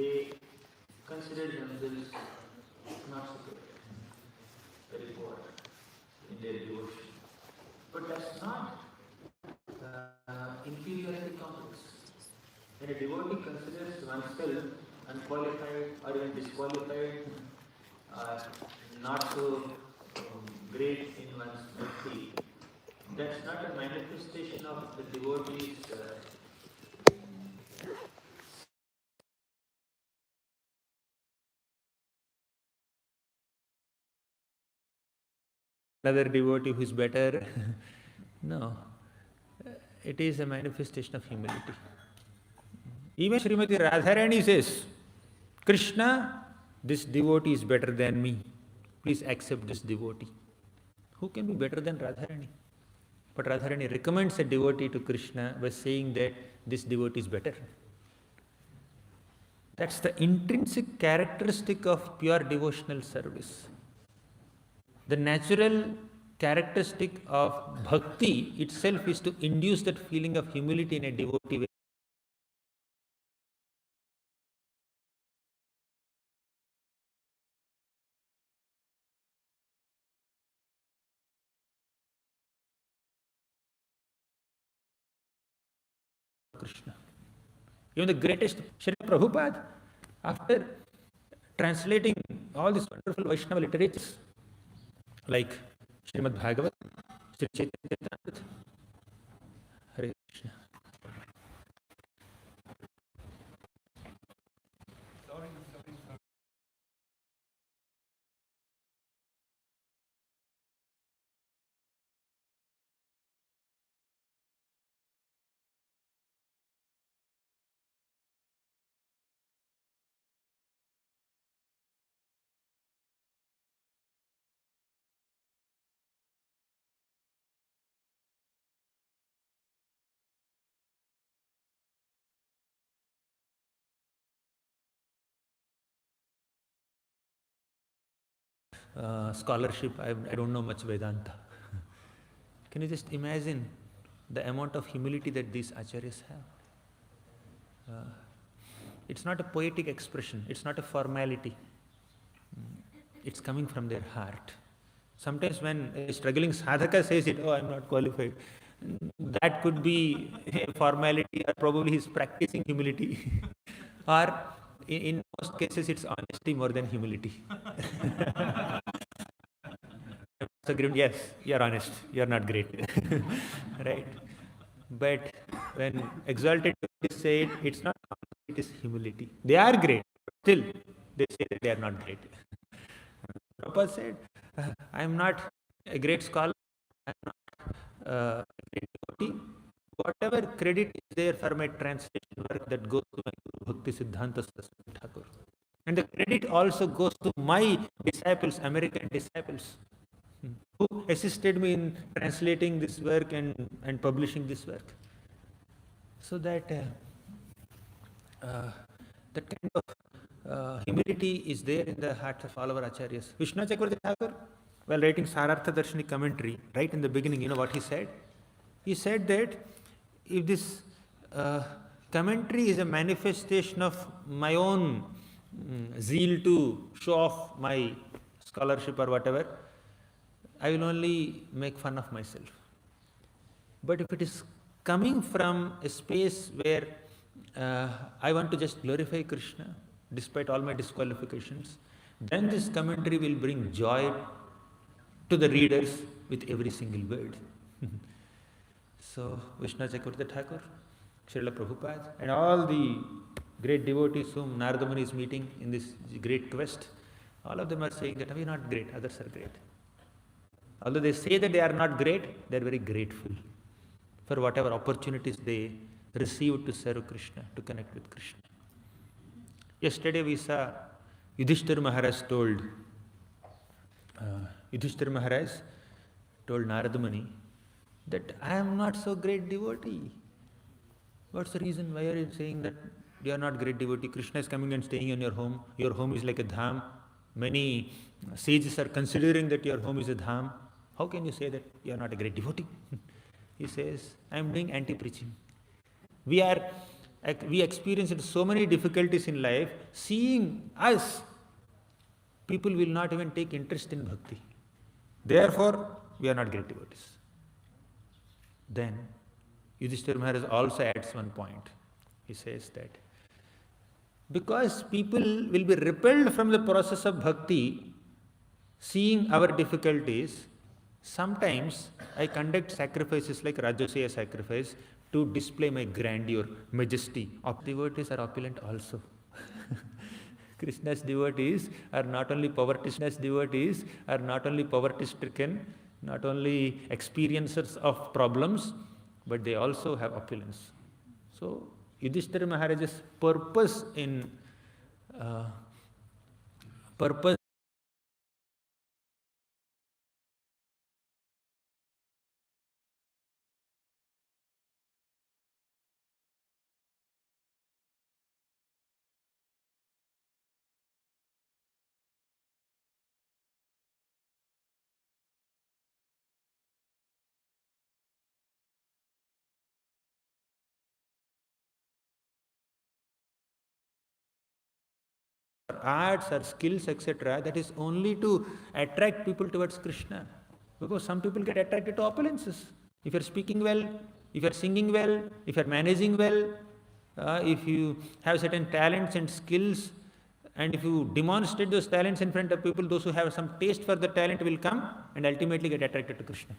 they consider themselves not so great, very poor in their devotion. But that's not inferiority complex. When a devotee considers oneself unqualified or even disqualified, not so great in one's bhakti, that's not a manifestation of the devotee's another devotee who is better. No, it is a manifestation of humility. Even Srimati Radharani says, Krishna, this devotee is better than me. Please accept this devotee. Who can be better than Radharani? But Radharani recommends a devotee to Krishna by saying that this devotee is better. That's the intrinsic characteristic of pure devotional service. The natural characteristic of bhakti itself is to induce that feeling of humility in a devotee. Krishna. Even the greatest Srila Prabhupada, after translating all these wonderful Vaishnava literatures like Srimad Bhagavat, Sri Chaitanya Charitamrita, Hare Krishna. Scholarship, I don't know much Vedanta. Can you just imagine the amount of humility that these acharyas have? It's not a poetic expression, it's not a formality. It's coming from their heart. Sometimes when a struggling sadhaka says it, oh, I'm not qualified, that could be a formality, or probably he's practicing humility. Or in most cases, it's honesty more than humility. Yes, you're honest, you're not great. Right? But when exalted say it, it's not honesty, it is humility. They are great, but still they say that they are not great. Prabhupada said, I am not a great scholar, I am not a great devotee. Whatever credit is there for my translation work, that goes to my Guru Bhakti Siddhanta Saraswati Thakur. And the credit also goes to my disciples, American disciples, who assisted me in translating this work and publishing this work. So that that kind of humility is there in the hearts of all our acharyas. Vishnu Chakravarti Thakur, while writing Sarartha Darshani commentary, right in the beginning, you know what he said? He said that if this commentary is a manifestation of my own zeal to show off my scholarship or whatever, I will only make fun of myself. But if it is coming from a space where I want to just glorify Krishna despite all my disqualifications, then this commentary will bring joy to the readers with every single word. So Vishnu Chakravarti Thakur, Srila Prabhupada, and all the great devotees whom Narada Muni is meeting in this great quest, all of them are saying that we are not great, others are great. Although they say that they are not great, they are very grateful for whatever opportunities they received to serve Krishna, to connect with Krishna. Yesterday we saw Yudhishthira Maharaj told Narada Muni that I am not so great devotee. What's the reason? Why are you saying that you are not great devotee? Krishna is coming and staying in your home. Your home is like a dham. Many sages are considering that your home is a dham. How can you say that you are not a great devotee? He says, I am doing anti-preaching. We are We experienced so many difficulties in life. Seeing us, people will not even take interest in bhakti. Therefore, we are not great devotees. Then, Yudhishthira Maharaj also adds one point. He says that because people will be repelled from the process of bhakti, seeing our difficulties, sometimes I conduct sacrifices like Rajasuya sacrifice to display my grandeur, majesty. Devotees are opulent also. Krishna's devotees are not only poverty stricken, not only experiencers of problems, but they also have opulence. So Yudhishthira Maharaj's purpose arts or skills, etc., that is only to attract people towards Krishna. Because some people get attracted to opulences. If you're speaking well, if you're singing well, if you're managing well, if you have certain talents and skills, and if you demonstrate those talents in front of people, those who have some taste for the talent will come and ultimately get attracted to Krishna.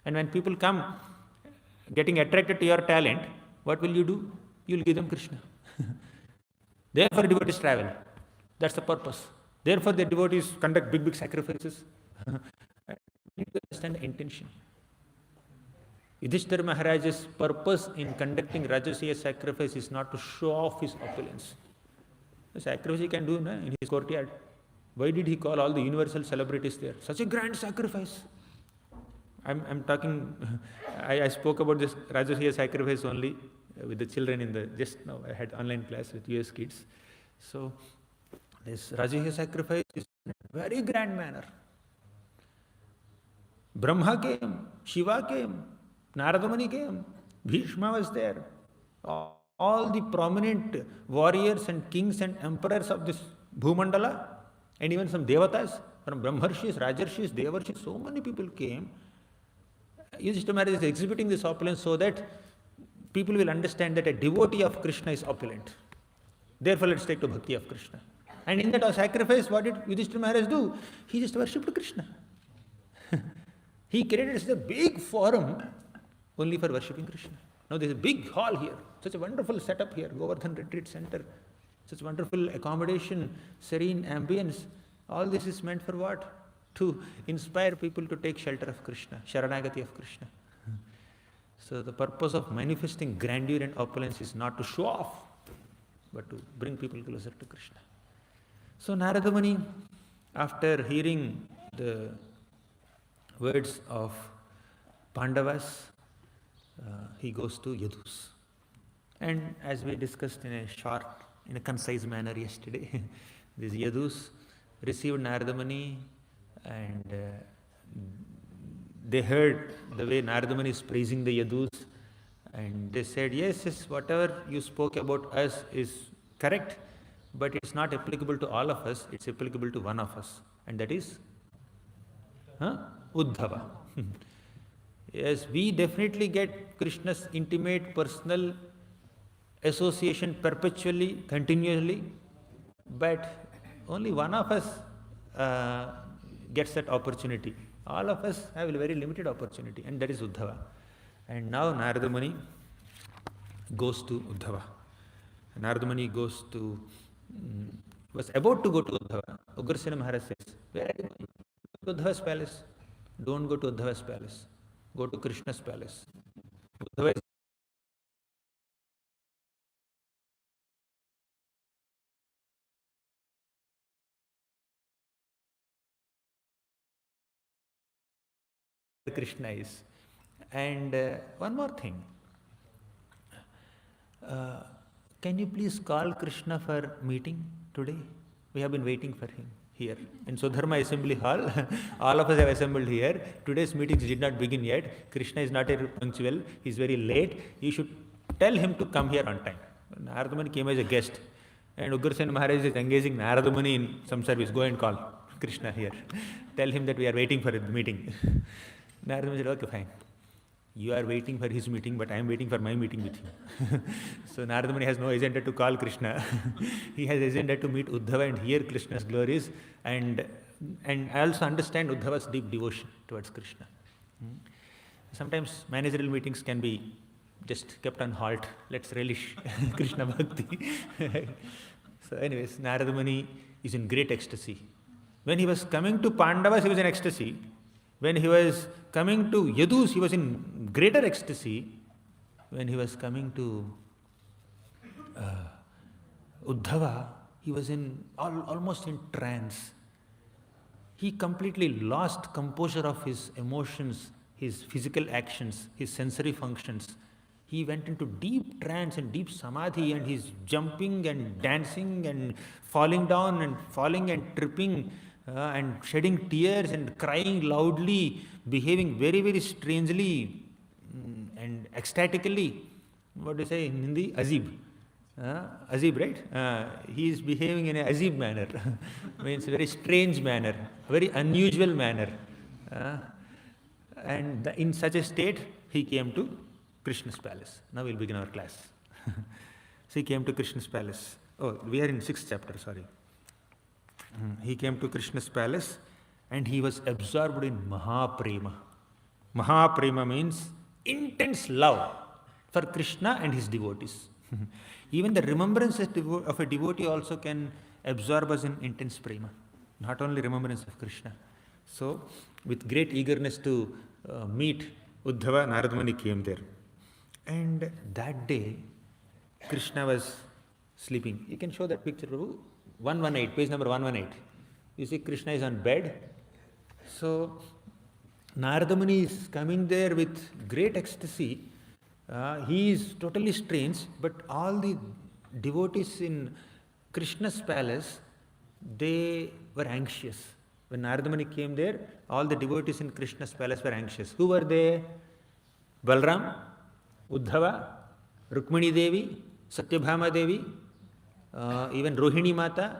And when people come getting attracted to your talent, what will you do? You will give them Krishna. Therefore, devotees travel. That's the purpose. Therefore, the devotees conduct big sacrifices. You need to understand the intention. Yudhishthira Maharaj's purpose in conducting Rajasuya sacrifice is not to show off his opulence. The sacrifice he can do in his courtyard. Why did he call all the universal celebrities there? Such a grand sacrifice. I'm talking, I spoke about this Rajasuya sacrifice only with the children just now I had online class with US kids. So, this Rajasuya sacrifice is in a very grand manner. Brahma came, Shiva came, Narada Muni came, Bhishma was there. All the prominent warriors and kings and emperors of this Bhumandala, and even some Devatas, from Brahmarshis, Rajarshis, Devarshis, so many people came. Yudhishthira Maharaj is exhibiting this opulence so that people will understand that a devotee of Krishna is opulent. Therefore, let's take to bhakti of Krishna. And in that sacrifice, what did Yudhishthira Maharaj do? He just worshipped Krishna. He created such a big forum only for worshipping Krishna. Now there is a big hall here, such a wonderful setup here, Govardhan Retreat Center, such wonderful accommodation, serene ambience. All this is meant for what? To inspire people to take shelter of Krishna, Sharanagati of Krishna. So the purpose of manifesting grandeur and opulence is not to show off, but to bring people closer to Krishna. So Narada Muni, after hearing the words of Pandavas, he goes to Yadus. And as we discussed in a concise manner yesterday, these Yadus received Narada Muni, and they heard the way Narada Muni is praising the Yadus, and they said, yes, whatever you spoke about us is correct, but it's not applicable to all of us, it's applicable to one of us, and that is Uddhava. Yes, we definitely get Krishna's intimate personal association perpetually, continually, but only one of us gets that opportunity. All of us have a very limited opportunity, and that is Uddhava. And now Narada Muni goes to Uddhava. Narada Muni was about to go to Uddhava. Ugrasena Maharaj says, where are you going? Go to Uddhava's palace. Don't go to Uddhava's palace. Go to Krishna's palace. Uddhava is where Krishna is. And one more thing. Can you please call Krishna for meeting today? We have been waiting for him here in Sudharma Assembly Hall. All of us have assembled here. Today's meetings did not begin yet. Krishna is not punctual. He is very late. You should tell him to come here on time. Narada Muni came as a guest, and Ugrasen Maharaj is engaging Narada Muni in some service. Go and call Krishna here. Tell him that we are waiting for the meeting. Narada Muni said, okay, fine. You are waiting for his meeting, but I am waiting for my meeting with him. So Narada Muni has no agenda to call Krishna. He has agenda to meet Uddhava and hear Krishna's glories, and I also understand Uddhava's deep devotion towards Krishna. Sometimes managerial meetings can be just kept on halt. Let's relish Krishna Bhakti. So anyways, Narada Muni is in great ecstasy. When he was coming to Pandavas, he was in ecstasy. When he was coming to Yadus, he was in greater ecstasy. When he was coming to Uddhava, he was in almost in trance. He completely lost composure of his emotions, his physical actions, his sensory functions. He went into deep trance and deep samadhi, and he's jumping and dancing and falling down and falling and tripping and shedding tears and crying loudly, behaving very, very strangely and ecstatically. What do you say in Hindi? Azib. Azib, right? He is behaving in an azib manner, means a very strange manner, very unusual manner. And in such a state, he came to Krishna's palace. Now we'll begin our class. So he came to Krishna's palace. Oh, we are in 6th chapter, sorry. He came to Krishna's palace and he was absorbed in Mahaprema. Mahaprema means intense love for Krishna and his devotees. Even the remembrance of a devotee also can absorb us in intense prema, not only remembrance of Krishna. So, with great eagerness to meet Uddhava, Narada Muni came there. And that day, Krishna was sleeping. You can show that picture, Prabhu. 118, page number 118. You see Krishna is on bed. So, Narada Muni is coming there with great ecstasy. He is totally strange, but all the devotees in Krishna's palace, they were anxious. When Narada Muni came there, all the devotees in Krishna's palace were anxious. Who were they? Balram, Uddhava, Rukmini Devi, Satyabhama Devi, even Rohini Mata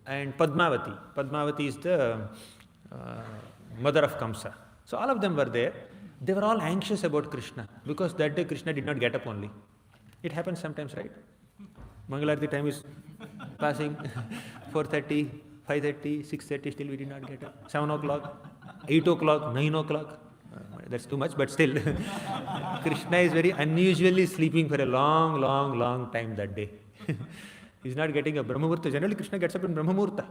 and Padmavati. Padmavati is the mother of Kamsa. So all of them were there. They were all anxious about Krishna because that day Krishna did not get up only. It happens sometimes, right? Mangalarti time is passing, 4:30, 5:30, 6:30, still we did not get up. 7 o'clock, 8 o'clock, 9 o'clock. That's too much, but still. Krishna is very unusually sleeping for a long, long, long time that day. He's not getting a Brahma Murta. Generally, Krishna gets up in Brahma Murta.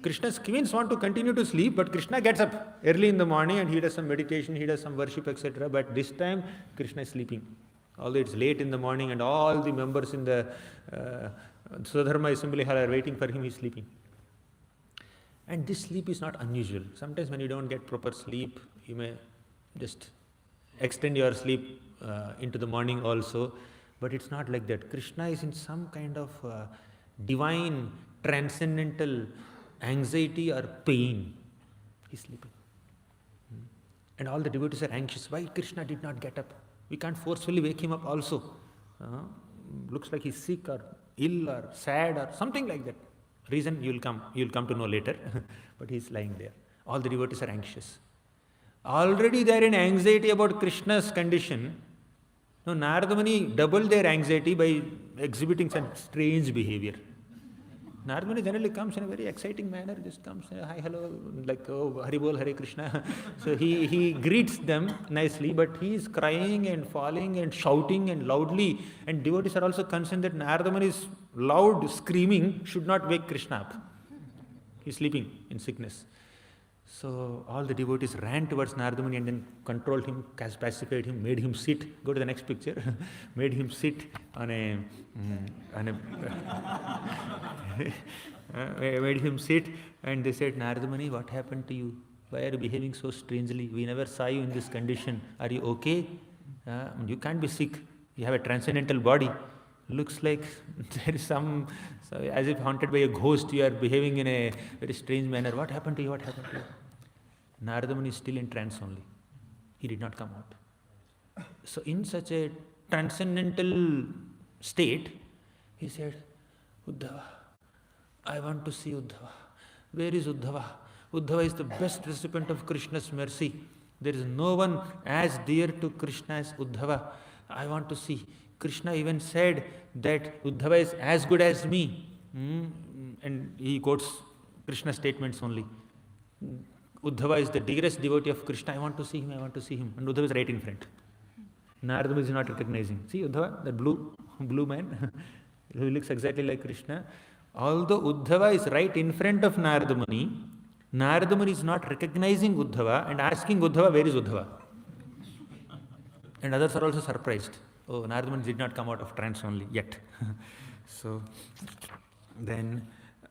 Krishna's queens want to continue to sleep, but Krishna gets up early in the morning and he does some meditation, he does some worship, etc. But this time, Krishna is sleeping. Although it's late in the morning and all the members in the Swadharma Assembly Hall are waiting for him, he's sleeping. And this sleep is not unusual. Sometimes when you don't get proper sleep, you may just extend your sleep into the morning also. But it's not like that. Krishna is in some kind of divine, transcendental anxiety or pain. He's sleeping. And all the devotees are anxious. Why Krishna did not get up? We can't forcefully wake him up also. Looks like he's sick or ill or sad or something like that. Reason you'll come to know later. But he's lying there. All the devotees are anxious. Already they are in anxiety about Krishna's condition. Now Narada Muni doubled their anxiety by exhibiting some strange behavior. Narada Muni generally comes in a very exciting manner, just comes, hi, hello, like, oh, Hari Bol, Hare Krishna. So he greets them nicely, but he is crying and falling and shouting and loudly. And devotees are also concerned that Narada Muni's loud screaming should not wake Krishna up. He is sleeping in sickness. So all the devotees ran towards Narada Muni and then controlled him, pacified him, made him sit. Go to the next picture. Made him sit made him sit, and they said, Narada Muni, what happened to you? Why are you behaving so strangely? We never saw you in this condition. Are you okay? You can't be sick. You have a transcendental body. Looks like there is some, as if haunted by a ghost, you are behaving in a very strange manner. What happened to you? What happened to you? Narada Muni is still in trance only. He did not come out. So in such a transcendental state, He said, Uddhava, I want to see Uddhava. Where is Uddhava? Uddhava is the best recipient of Krishna's mercy. There is no one as dear to Krishna as Uddhava. I want to see. Krishna even said that Uddhava is as good as me. And he quotes Krishna's statements only. Uddhava is the dearest devotee of Krishna. I want to see him, I want to see him. And Uddhava is right in front. Narada is not recognizing. See Uddhava, that blue man, who looks exactly like Krishna. Although Uddhava is right in front of Narada Muni is not recognizing Uddhava and asking Uddhava, where is Uddhava? And others are also surprised. Oh, Narada Muni did not come out of trance only yet. So then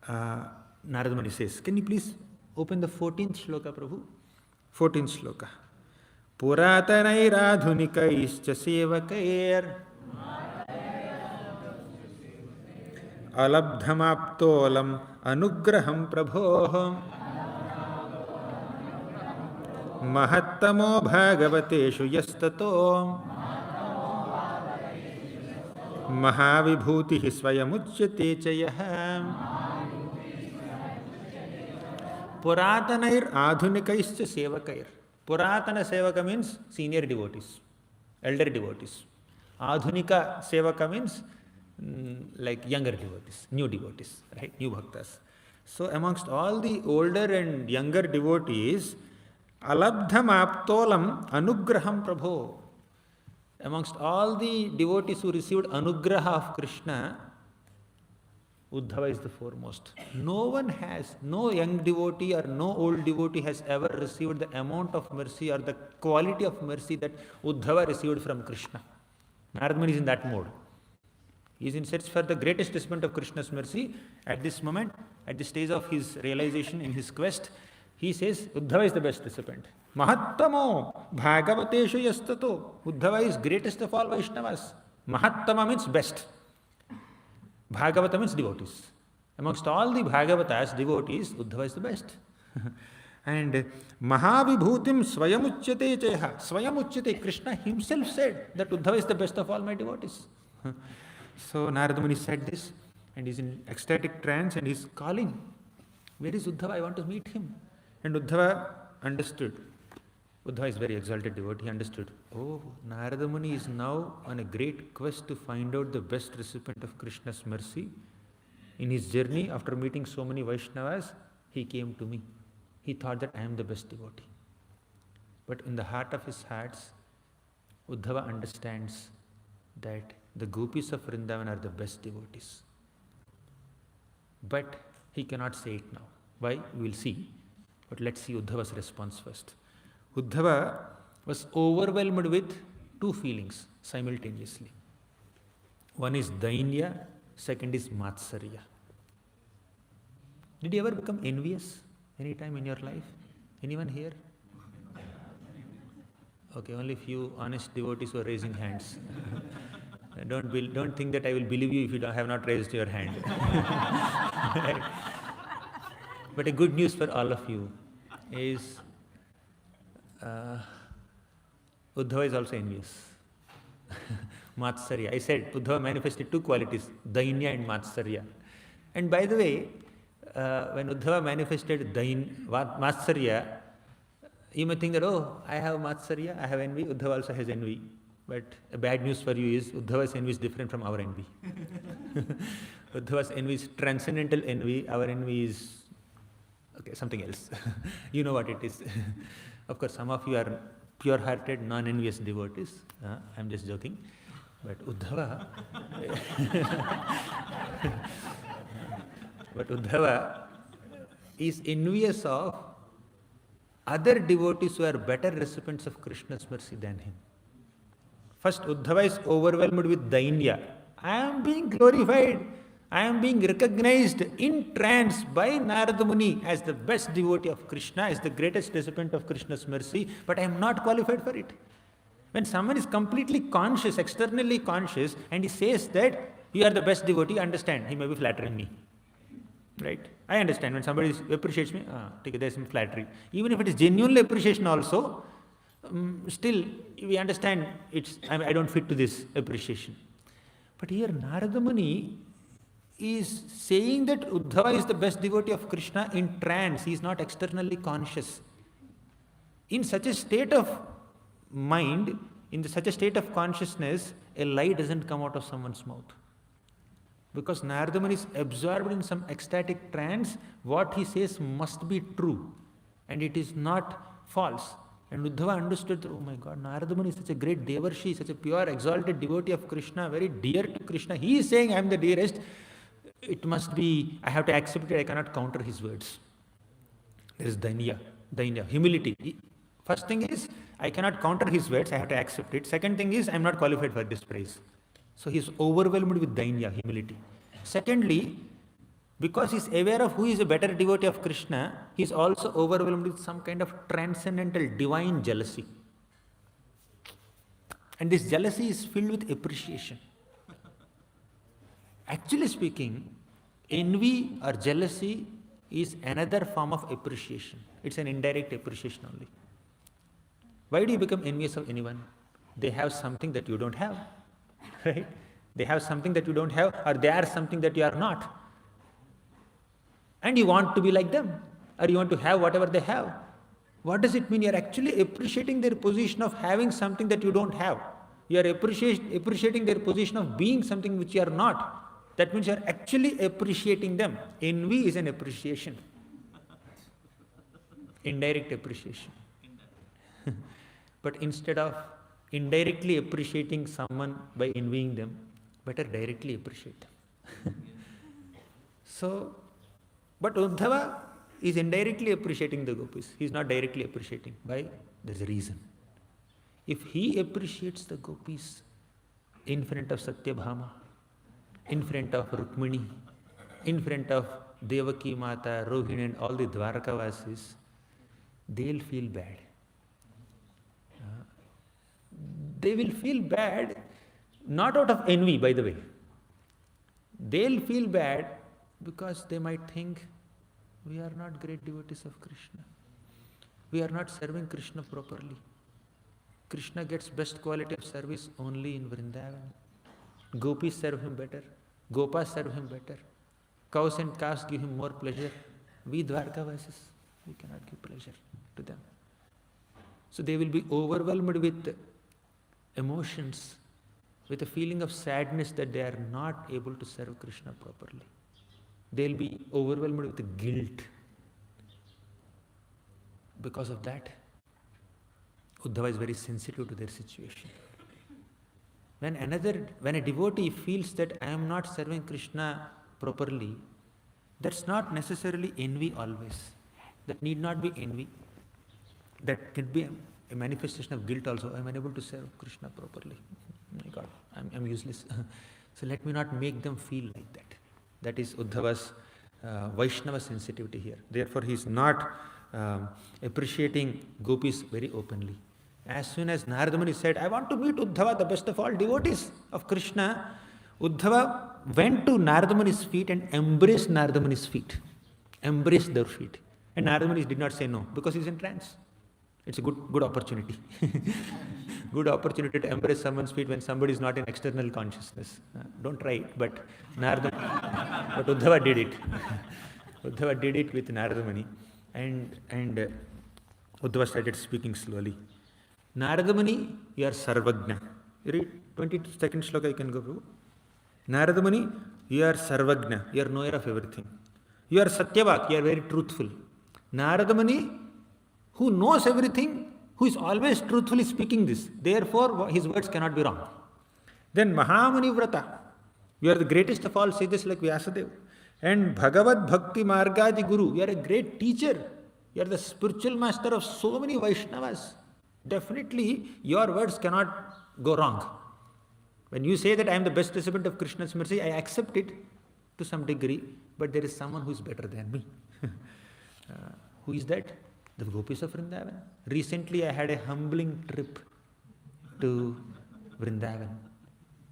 Narada Muni says, can you please open the 14th shloka, Prabhu? 14th shloka. Puratanairaadhunikaischa sevakair alabdhamaptolam anugraham prabhoh mahattamo bhagavateshu yastato mahavibhutihi swayamuchyate chayah. Puratanair adhunikaischa sevakair. Puratana sevaka means senior devotees, elder devotees. Adhunika sevaka means like younger devotees, new devotees, right? New bhaktas. So amongst all the older and younger devotees, alabdham aptolam anugraham prabho. Amongst all the devotees who received anugraha of Krishna, Uddhava is the foremost. No young devotee or no old devotee has ever received the amount of mercy or the quality of mercy that Uddhava received from Krishna. Narada Muni is in that mode. He is in search for the greatest recipient of Krishna's mercy. At this moment, at the stage of his realization in his quest, he says Uddhava is the best recipient. Mahattamo bhagavateshu yastato. Uddhava is greatest of all Vaishnavas. Mahattama means best. Bhagavata means devotees. Amongst all the Bhagavatas, devotees, Uddhava is the best. And Mahavibhutim Swayamuchyate Chayah. Swayamuchyate, Krishna himself said that Uddhava is the best of all my devotees. So Narada Muni said this and he's in ecstatic trance and he's calling, where is Uddhava? I want to meet him. And Uddhava understood. Uddhava is very exalted devotee. He understood. Oh, Narada Muni is now on a great quest to find out the best recipient of Krishna's mercy. In his journey, after meeting so many Vaishnavas, he came to me. He thought that I am the best devotee. But in the heart of his hearts, Uddhava understands that the gopis of Vrindavan are the best devotees. But he cannot say it now. Why? We will see. But let's see Uddhava's response first. Uddhava was overwhelmed with two feelings simultaneously. One is Dainya, second is Matsarya. Did you ever become envious any time in your life? Anyone here? Okay, only few honest devotees were raising hands. Don't think that I will believe you if you have not raised your hand. Right? But a good news for all of you is Uddhava is also envious. Matsarya. I said Uddhava manifested two qualities, Dainya and Matsarya. And by the way, when Uddhava manifested Matsarya, you may think that, oh, I have Matsarya, I have envy, Uddhava also has envy. But a bad news for you is Uddhava's envy is different from our envy. Uddhava's envy is transcendental envy, our envy is something else. You know what it is. Of course, some of you are pure-hearted, non-envious devotees. I'm just joking. But Uddhava is envious of other devotees who are better recipients of Krishna's mercy than him. First, Uddhava is overwhelmed with Dainya. I am being glorified. I am being recognized in trance by Narada Muni as the best devotee of Krishna, as the greatest recipient of Krishna's mercy, but I am not qualified for it. When someone is completely conscious, externally conscious, and he says that you are the best devotee, understand, he may be flattering me. Right? I understand when somebody appreciates me, there is some flattery. Even if it is genuinely appreciation also, still we understand I don't fit to this appreciation. But here Narada Muni is saying that Uddhava is the best devotee of Krishna in trance. He is not externally conscious. In such a state of mind, such a state of consciousness, a lie doesn't come out of someone's mouth. Because Narada Muni is absorbed in some ecstatic trance, what he says must be true. And it is not false. And Uddhava understood, oh my God, Narada Muni is such a great Devarshi, such a pure, exalted devotee of Krishna, very dear to Krishna. He is saying, I am the dearest. It must be, I have to accept it, I cannot counter his words. There is dainya, humility. First thing is, I cannot counter his words, I have to accept it. Second thing is, I am not qualified for this praise. So he is overwhelmed with dainya, humility. Secondly, because he is aware of who is a better devotee of Krishna, he is also overwhelmed with some kind of transcendental, divine jealousy. And this jealousy is filled with appreciation. Actually speaking, envy or jealousy is another form of appreciation. It's an indirect appreciation only. Why do you become envious of anyone? They have something that you don't have, right? They have something that you don't have, or they are something that you are not. And you want to be like them, or you want to have whatever they have. What does it mean? You are actually appreciating their position of having something that you don't have. You are appreciating their position of being something which you are not. That means you are actually appreciating them. Envy is an appreciation. Indirect appreciation. But instead of indirectly appreciating someone by envying them, better directly appreciate them. But Uddhava is indirectly appreciating the gopis. He is not directly appreciating. Why? There is a reason. If he appreciates the gopis in front of Satyabhama, in front of Rukmini, in front of Devaki Mata, Rohini and all the Dwarkavasis, they'll feel bad. They will feel bad, not out of envy, by the way. They'll feel bad because they might think, we are not great devotees of Krishna. We are not serving Krishna properly. Krishna gets best quality of service only in Vrindavan. Gopis serve him better. Gopas serve him better. Cows and calves give him more pleasure. We Dwarkavasis, we cannot give pleasure to them. So they will be overwhelmed with emotions, with a feeling of sadness that they are not able to serve Krishna properly. They will be overwhelmed with guilt. Because of that, Uddhava is very sensitive to their situation. When a devotee feels that I am not serving Krishna properly, that's not necessarily envy always. That need not be envy. That can be a manifestation of guilt also. I am unable to serve Krishna properly. Oh my God, I'm useless. So let me not make them feel like that. That is Uddhava's Vaishnava sensitivity here. Therefore, he is not appreciating gopis very openly. As soon as Narada Muni said, I want to meet Uddhava, the best of all devotees of Krishna, Uddhava went to Narada Muni's feet and embraced Narada Muni's feet. Embraced their feet. And Narada Muni did not say no, because he is in trance. It's a good opportunity. Good opportunity to embrace someone's feet when somebody is not in external consciousness. Don't try it, but Uddhava did it. Uddhava did it with Narada Muni. And Uddhava started speaking slowly. Narada Muni, you are Sarvagna. You read 22nd shloka, you can go through. Narada Muni, you are Sarvagna. You are knower of everything. You are Satyavak. You are very truthful. Narada Muni, who knows everything, who is always truthfully speaking this. Therefore, his words cannot be wrong. Then Mahamuni Vrata, you are the greatest of all sages like Vyasadeva. And Bhagavad Bhakti Margaji Guru, you are a great teacher. You are the spiritual master of so many Vaishnavas. Definitely, your words cannot go wrong. When you say that I am the best recipient of Krishna's mercy, I accept it to some degree, but there is someone who is better than me. Who is that? The gopis of Vrindavan. Recently, I had a humbling trip to Vrindavan.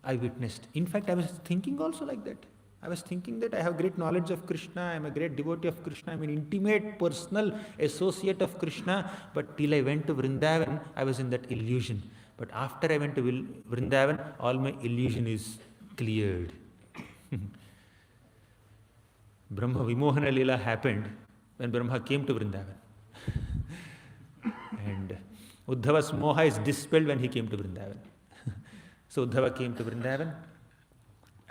I witnessed. In fact, I was thinking also like that. I was thinking that I have great knowledge of Krishna, I am a great devotee of Krishna, I am an intimate, personal associate of Krishna, but till I went to Vrindavan, I was in that illusion. But after I went to Vrindavan, all my illusion is cleared. Brahma Vimohana Lila happened when Brahma came to Vrindavan. And Uddhava's moha is dispelled when he came to Vrindavan. So Uddhava came to Vrindavan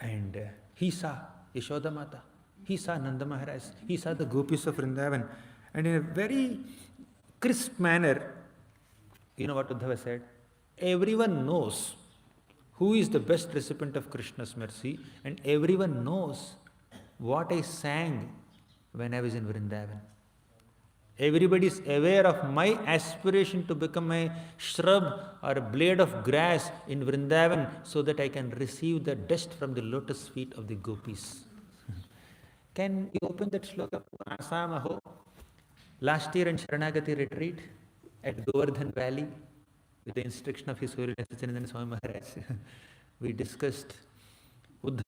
and he saw Yashoda Mata, he saw Nanda Maharaj, he saw the gopis of Vrindavan, and in a very crisp manner, you know what Uddhava said? Everyone knows who is the best recipient of Krishna's mercy, and everyone knows what I sang when I was in Vrindavan. Everybody is aware of my aspiration to become a shrub or a blade of grass in Vrindavan so that I can receive the dust from the lotus feet of the gopis. Can you open that shloka? Asamaho. Last year in Sharanagati retreat at Govardhan Valley, with the instruction of His Holiness Sacinandana Swami Maharaj, we discussed Uddhava.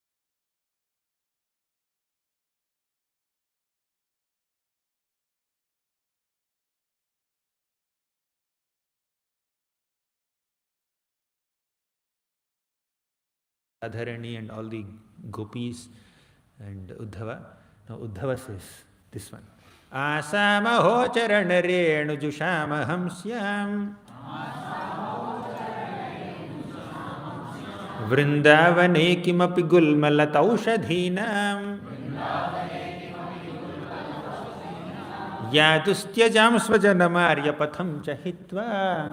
Radharani and all the gopis and Uddhava. Now Uddhava says this one. Asamaho charana renu jushamaham syam Vrindavane kimapi gulmalataushadhinam yadustyajam svajanamarya patham chahitva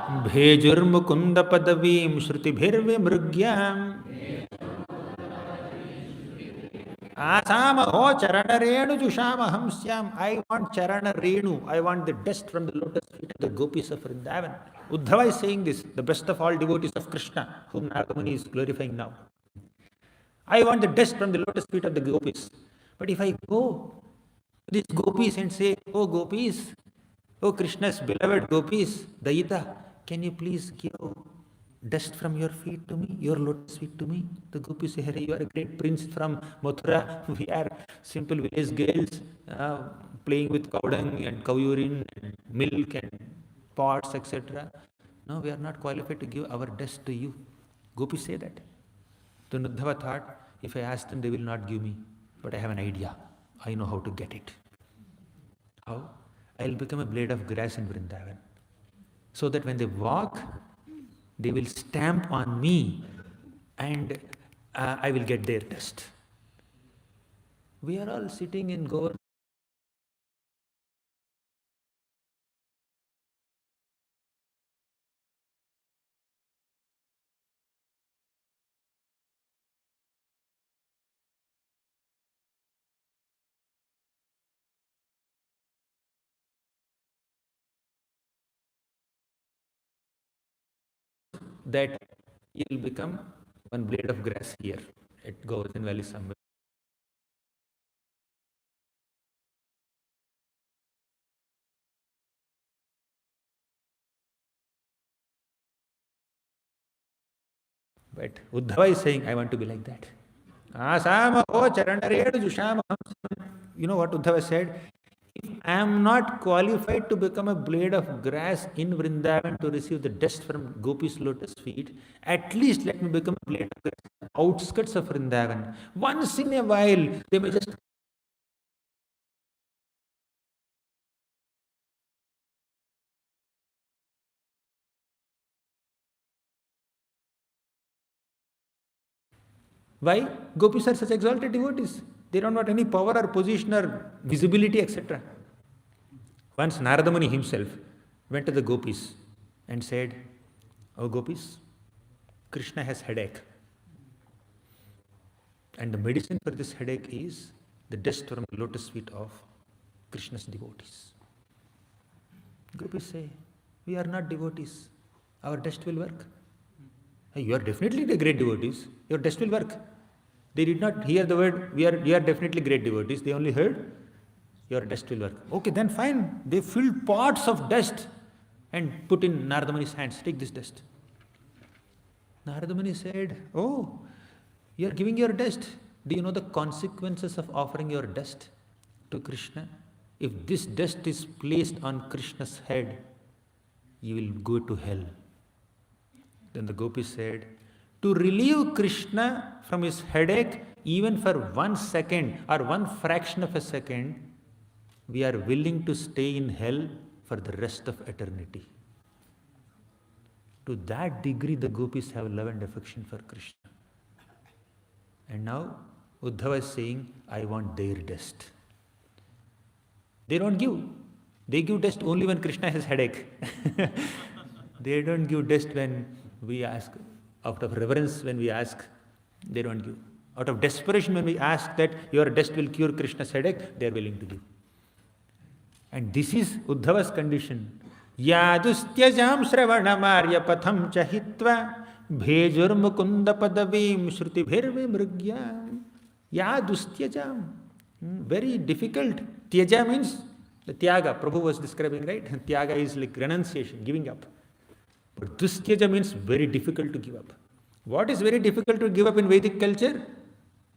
Bhejurmukunda padavim shrutibhirvimrugyam Asamaho charana renu jushamaham syam. I want charana renu. I want the dust from the lotus feet of the gopis of Vrindavan. Uddhava is saying this, the best of all devotees of Krishna, whom Nagamuni is glorifying now. I want the dust from the lotus feet of the gopis. But if I go to these gopis and say, oh gopis, oh Krishna's beloved gopis, Dayita, can you please give dust from your feet to me, your lotus feet to me? The gopis say, hey, you are a great prince from Mathura. We are simple village girls playing with cow dung and cow urine and milk and pots, etc. No, we are not qualified to give our dust to you. Gopis say that. Then Uddhava thought, if I ask them, they will not give me. But I have an idea. I know how to get it. How? I will become a blade of grass in Vrindavan. So that when they walk, they will stamp on me and I will get their dust. We are all sitting in Govardhan. That you will become one blade of grass here at Govardhan Valley somewhere. But Uddhava is saying, I want to be like that. You know what Uddhava said? If I am not qualified to become a blade of grass in Vrindavan to receive the dust from Gopi's lotus feet, at least let me become a blade of grass outskirts of Vrindavan. Once in a while, they may just Why? Gopis are such exalted devotees. They don't want any power or position or visibility, etc. Once Narada Muni himself went to the gopis and said, oh gopis, Krishna has headache. And the medicine for this headache is the dust from the lotus feet of Krishna's devotees. Gopis say, we are not devotees. Our dust will work. You are definitely the great devotees. Your dust will work. They did not hear the word, you are definitely great devotees. They only heard, your dust will work. Okay, then fine. They filled pots of dust and put in Narada Muni's hands. Take this dust. Narada Muni said, oh, you are giving your dust. Do you know the consequences of offering your dust to Krishna? If this dust is placed on Krishna's head, you will go to hell. Then the gopis said, To relieve Krishna from his headache, even for 1 second or one fraction of a second, we are willing to stay in hell for the rest of eternity. To that degree, the gopis have love and affection for Krishna. And now, Uddhava is saying, I want their dust. They don't give. They give dust only when Krishna has headache. They don't give dust when we ask. Out of reverence, when we ask, they don't give. Out of desperation, when we ask that your dust will cure Krishna's headache, they are willing to give. And this is Uddhava's condition. Yadustyajam Sravanamarya patham chahitva bhejur mukunda padavim shruti bhirve mrigyam. Yadustyajam. Very difficult. Tyaja means the tyaga. Prabhu was describing, right? Tyaga is like renunciation, giving up. But dustyaja means very difficult to give up. What is very difficult to give up in Vedic culture?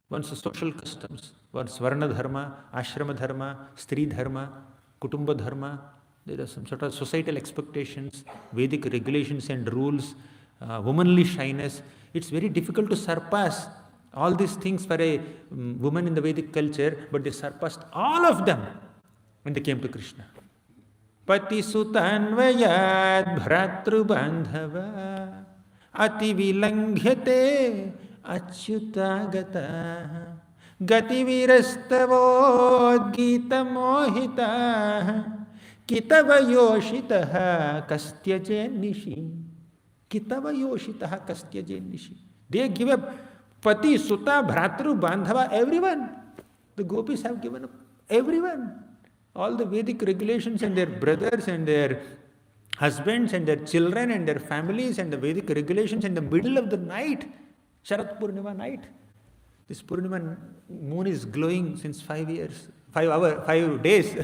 One's social customs, one's varna dharma, ashrama dharma, stri dharma, kutumba dharma. There are some sort of societal expectations, Vedic regulations and rules, womanly shyness. It's very difficult to surpass all these things for a woman in the Vedic culture, but they surpassed all of them when they came to Krishna. Pati sutanvayad bhratru bandhava ati vilanghyate achyutagata gati virastavod gita mohita kitava yoshitaha kastyaje nishi. Kitava yoshitaha kastyaje nishi. They give up pati, suta, bhratru, bandhava, everyone. The gopis have given up everyone. All the Vedic regulations and their brothers and their husbands and their children and their families and the Vedic regulations in the middle of the night, Sharat Purnima night. This Purnima moon is glowing since 5 years, 5 days,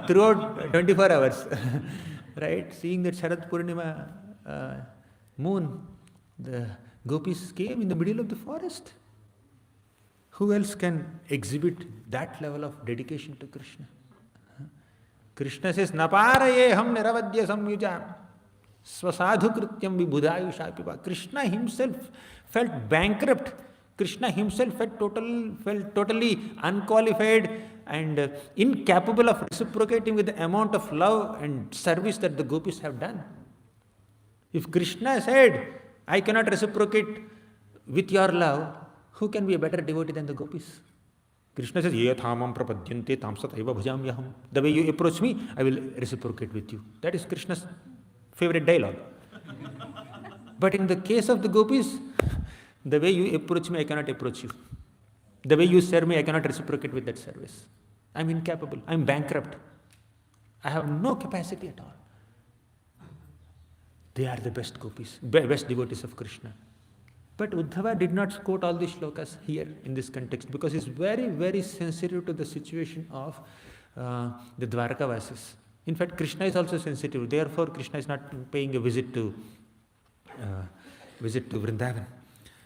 throughout 24 hours. Right? Seeing that Sharat Purnima moon, the gopis came in the middle of the forest. Who else can exhibit that level of dedication to Krishna? Krishna says, Naparaye ham niravadya samyujam swasadhu krityam vibhudayusha pipa. Krishna himself felt bankrupt. Krishna himself felt totally unqualified and incapable of reciprocating with the amount of love and service that the gopis have done. If Krishna said, I cannot reciprocate with your love, who can be a better devotee than the gopis? Krishna says, Yathamam prapadyante tamsataiva bhajamyaham. The way you approach me, I will reciprocate with you. That is Krishna's favorite dialogue. But in the case of the gopis, the way you approach me, I cannot approach you. The way you serve me, I cannot reciprocate with that service. I'm incapable. I'm bankrupt. I have no capacity at all. They are the best gopis, best devotees of Krishna. But Uddhava did not quote all these shlokas here in this context because he's very, very sensitive to the situation of the Dwarkavasis. In fact, Krishna is also sensitive. Therefore, Krishna is not paying a visit to Vrindavan.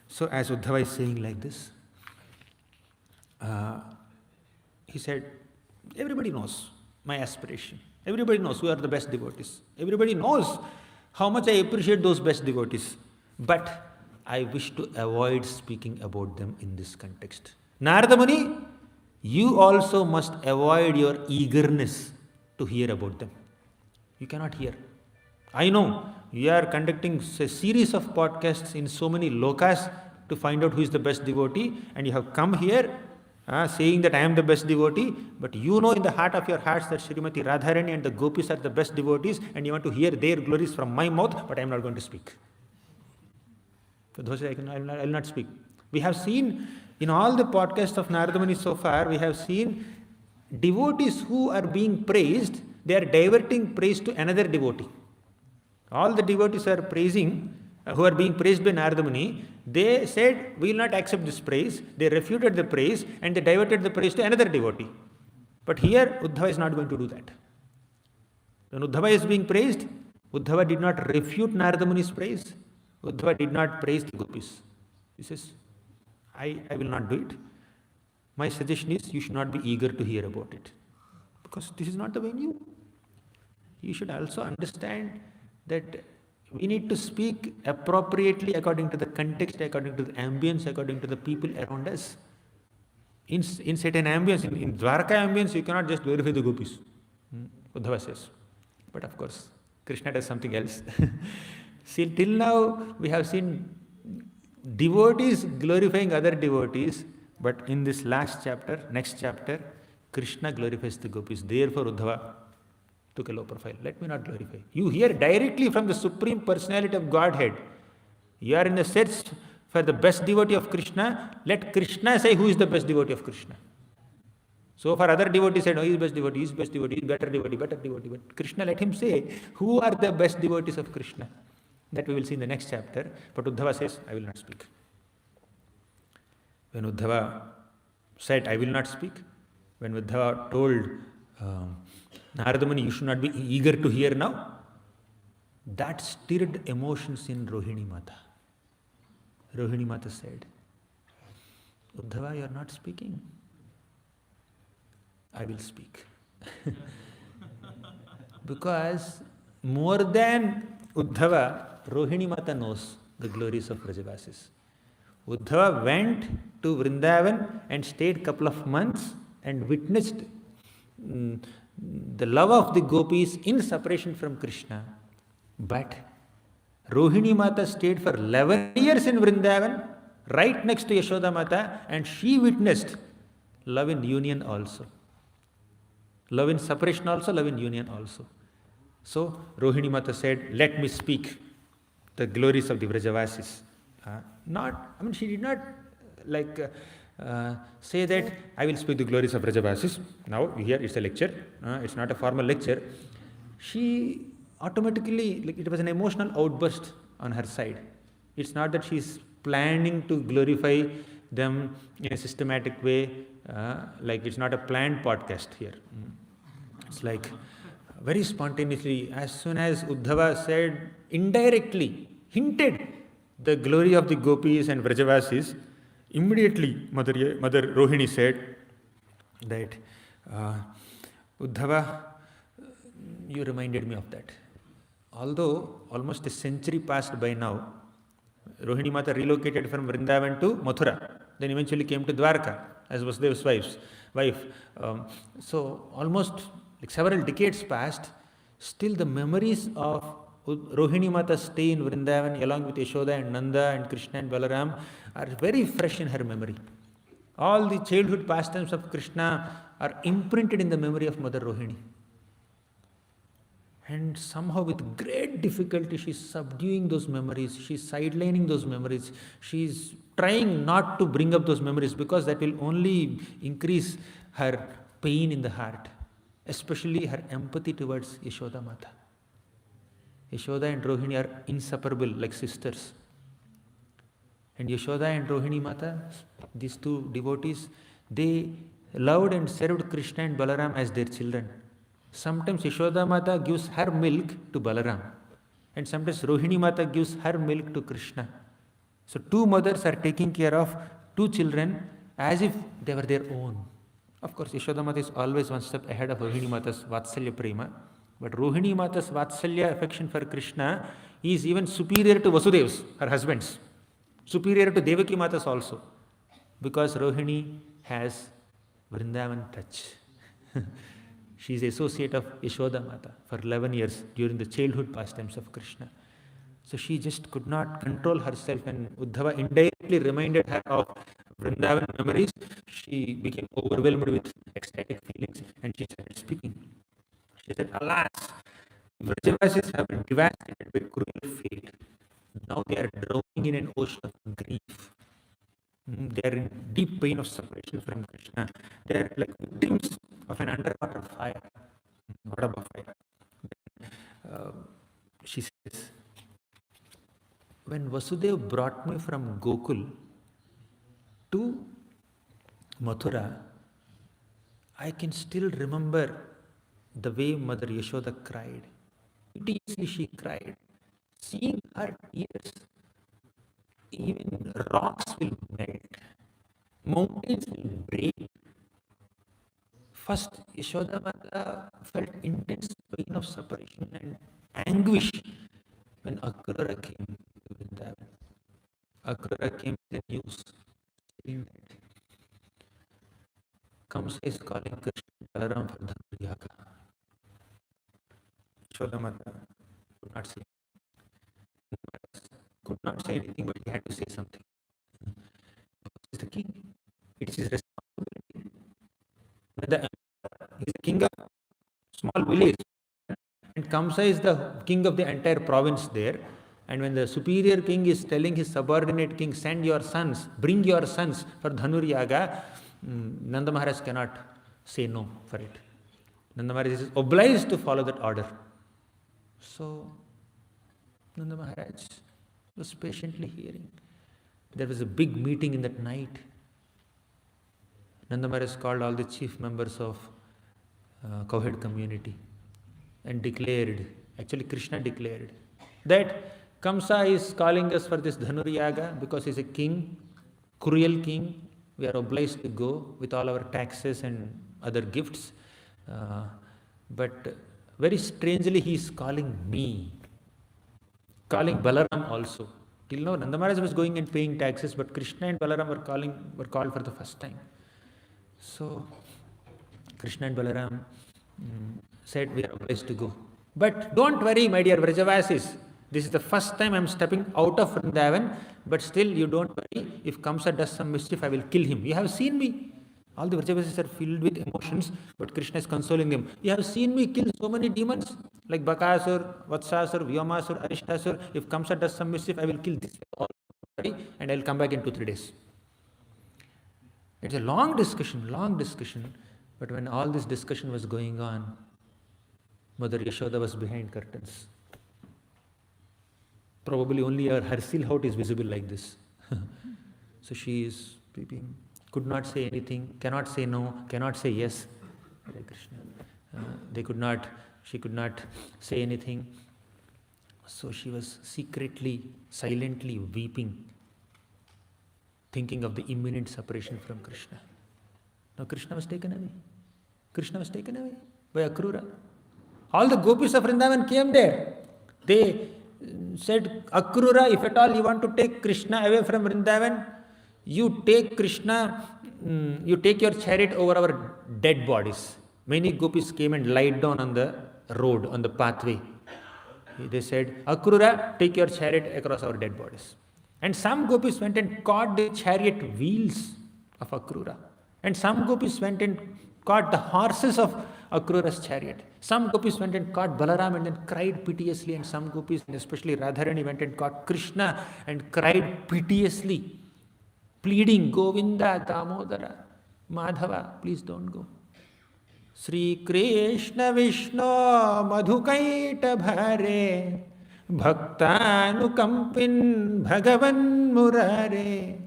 So, as Uddhava is saying like this, he said, everybody knows my aspiration. Everybody knows who are the best devotees. Everybody knows how much I appreciate those best devotees. But I wish to avoid speaking about them in this context. Narada Muni, you also must avoid your eagerness to hear about them. You cannot hear. I know you are conducting a series of podcasts in so many lokas to find out who is the best devotee, and you have come here saying that I am the best devotee, but you know in the heart of your hearts that Srimati Radharani and the gopis are the best devotees, and you want to hear their glories from my mouth, but I am not going to speak. For those I will not speak. We have seen in all the podcasts of Narada Muni so far, we have seen devotees who are being praised, they are diverting praise to another devotee. All the devotees are praising, who are being praised by Narada Muni, they said, we will not accept this praise. They refuted the praise and they diverted the praise to another devotee. But here, Uddhava is not going to do that. When Uddhava is being praised, Uddhava did not refute Narada Muni's praise. Uddhava did not praise the gopis. He says, I will not do it. My suggestion is you should not be eager to hear about it. Because this is not the venue. You should also understand that We need to speak appropriately according to the context, according to the ambience, according to the people around us. In certain ambience, in Dwarka ambience, you cannot just glorify the gopis. Uddhava says. But of course, Krishna does something else. See, till now, we have seen devotees glorifying other devotees, but in this last chapter, next chapter, Krishna glorifies the gopis. Therefore, Uddhava took a low profile. Let me not glorify. You hear directly from the Supreme Personality of Godhead. You are in the search for the best devotee of Krishna. Let Krishna say who is the best devotee of Krishna. So far other devotees said, oh, he is best devotee, he is best devotee, he is better devotee, better devotee. But Krishna, let him say who are the best devotees of Krishna. That we will see in the next chapter. But Uddhava says, I will not speak. When Uddhava said, I will not speak, when Uddhava told Narada Muni, you should not be eager to hear now, that stirred emotions in Rohini Mata. Rohini Mata said, Uddhava, you are not speaking. I will speak. Because more than Uddhava, Rohini Mata knows the glories of Vrajavasis. Uddhava went to Vrindavan and stayed a couple of months and witnessed the love of the gopis in separation from Krishna. But Rohini Mata stayed for 11 years in Vrindavan, right next to Yashoda Mata, and she witnessed love in union also. Love in separation also, love in union also. So Rohini Mata said, let me speak the glories of the Vrajavasis. She did not say that I will speak the glories of Vrajavasis. Now here it's a lecture, it's not a formal lecture. She automatically, it was an emotional outburst on her side. It's not that she's planning to glorify them in a systematic way, it's not a planned podcast here. It's like very spontaneously, as soon as Uddhava said, indirectly hinted the glory of the gopis and Vrajavasis, immediately Mother Rohini said that, Uddhava, you reminded me of that. Although almost a century passed by now, Rohini Mata relocated from Vrindavan to Mathura, then eventually came to Dwarka as Vasudev's wife. So almost several decades passed, still the memories of Rohini Mata's stay in Vrindavan along with Yashoda and Nanda and Krishna and Balaram are very fresh in her memory. All the childhood pastimes of Krishna are imprinted in the memory of Mother Rohini. And somehow with great difficulty she's subduing those memories, she's sidelining those memories, she's trying not to bring up those memories because that will only increase her pain in the heart, especially her empathy towards Yashoda Mata. Yashoda and Rohini are inseparable like sisters. And Yashoda and Rohini Mata, these two devotees, they loved and served Krishna and Balaram as their children. Sometimes Yashoda Mata gives her milk to Balaram, and sometimes Rohini Mata gives her milk to Krishna. So two mothers are taking care of two children as if they were their own. Of course, Yashoda Mata is always one step ahead of Rohini Mata's Vatsalya Prema, but Rohini Mata's Vatsalya affection for Krishna is even superior to Vasudev's, her husband's, superior to Devaki Mata's also, because Rohini has Vrindavan touch. She is associate of Yashoda Mata for 11 years during the childhood pastimes of Krishna. So she just could not control herself, and Uddhava indirectly reminded her of Vrindavan memories. She became overwhelmed with ecstatic feelings and she started speaking. She said, alas, Vrajavasis have been devastated by cruel fate. Now they are drowning in an ocean of grief. They are in deep pain of separation from Krishna. They are like victims of an underwater fire. She says, when Vasudev brought me from Gokul to Mathura, I can still remember the way Mother Yashoda cried. Piteously she cried. Seeing her tears, even rocks will melt, mountains will break. First, Yashoda Mata felt intense pain of separation and anguish when Akrura came to Vrindavan, Akrura came with the news saying that Kamsa is calling Krishna Balaram for Dhammayaga. Yashodamata could not say, anything, but he had to say something. Because he's the king. It is his responsibility. He's the king of small village, and Kamsa is the king of the entire province there. And when the superior king is telling his subordinate king, send your sons, bring your sons for Dhanur Yaga, Nanda Maharaj cannot say no for it. Nanda Maharaj is obliged to follow that order. So Nanda Maharaj was patiently hearing. There was a big meeting in that night. Nanda Maharaj called all the chief members of cowherd community and declared, actually Krishna declared, that Kamsa is calling us for this Dhanur Yaga because he's a king, cruel king. We are obliged to go with all our taxes and other gifts. But very strangely, he is calling me, calling Balaram also. Till now, Nanda Maharaj was going and paying taxes, but Krishna and Balaram were called for the first time. So Krishna and Balaram said, we are obliged to go. But don't worry, my dear Vrajavasis. This is the first time I am stepping out of Vrindavan, but still you don't worry. If Kamsa does some mischief, I will kill him. You have seen me. All the Vrajavasis are filled with emotions, but Krishna is consoling them. You have seen me kill so many demons, like Bakasur, Vatsasur, Vyomasur, Arishtasur. If Kamsa does some mischief, I will kill this all, and I will come back in 2-3 days. It's a long discussion, but when all this discussion was going on, Mother Yashoda was behind curtains. Probably only her silhouette is visible like this. So she is peeping, could not say anything, cannot say no, cannot say yes. Hare Krishna. She could not say anything. So she was secretly, silently weeping, thinking of the imminent separation from Krishna. Now Krishna was taken away. Krishna was taken away by Akrura. All the gopis of Vrindavan came there. They said, Akrura, if at all you want to take Krishna away from Vrindavan, you take Krishna, you take your chariot over our dead bodies. Many gopis came and lied down on the road, on the pathway. They said, Akrura, take your chariot across our dead bodies. And some gopis went and caught the chariot wheels of Akrura. And some gopis went and caught the horses of Akrura's chariot. Some gopis went and caught Balaram and then cried piteously. And some gopis, and especially Radharani, went and caught Krishna and cried piteously, pleading, Govinda, Damodara, Madhava, please don't go. Sri Krishna Vishnu Madhukaita Bhare Bhaktanukampin Bhagavan Murare.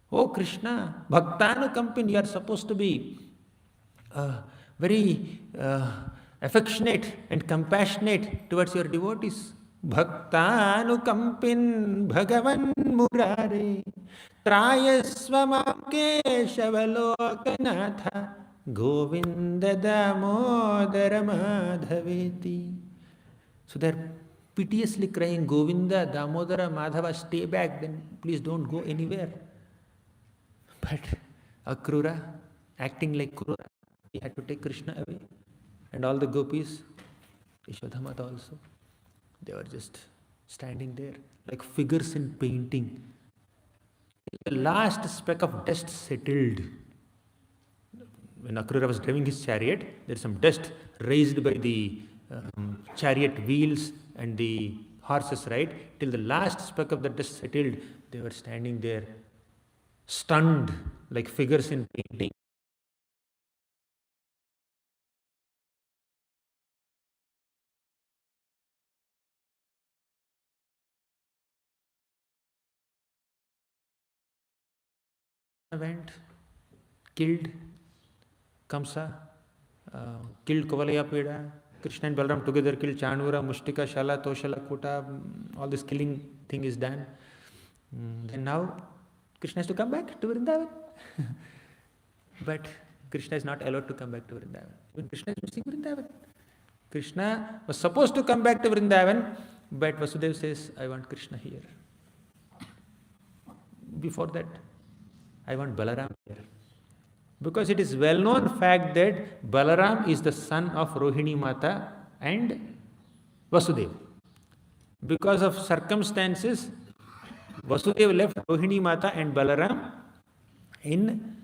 Oh Krishna, Bhaktanukampin, you are supposed to be very affectionate and compassionate towards your devotees. Bhaktanukampin Bhagavan Murare Trayasvamam Keshavalokanatha Govinda Damodara Madhaveti. So they're piteously crying, Govinda, Damodara, Madhava, stay back, then please don't go anywhere. But Akrura, acting like Krura, he had to take Krishna away. And all the gopis, Yashodamata also, they were just standing there like figures in painting. The last speck of dust settled. When Akrura was driving his chariot, there's some dust raised by the chariot wheels and the horses, right? Till the last speck of the dust settled, they were standing there, stunned like figures in painting. Went, killed Kamsa, killed Kovalaya Peda. Krishna and Balaram together killed Chanura, Mushtika, Shala, Toshala, Kuta. All this killing thing is done. And now Krishna has to come back to Vrindavan. But Krishna is not allowed to come back to Vrindavan. When Krishna is missing Vrindavan. Krishna was supposed to come back to Vrindavan, But Vasudeva says, I want Krishna here. Before that, I want Balaram here. Because it is well known fact that Balaram is the son of Rohini Mata and Vasudeva. Because of circumstances, Vasudeva left Rohini Mata and Balaram in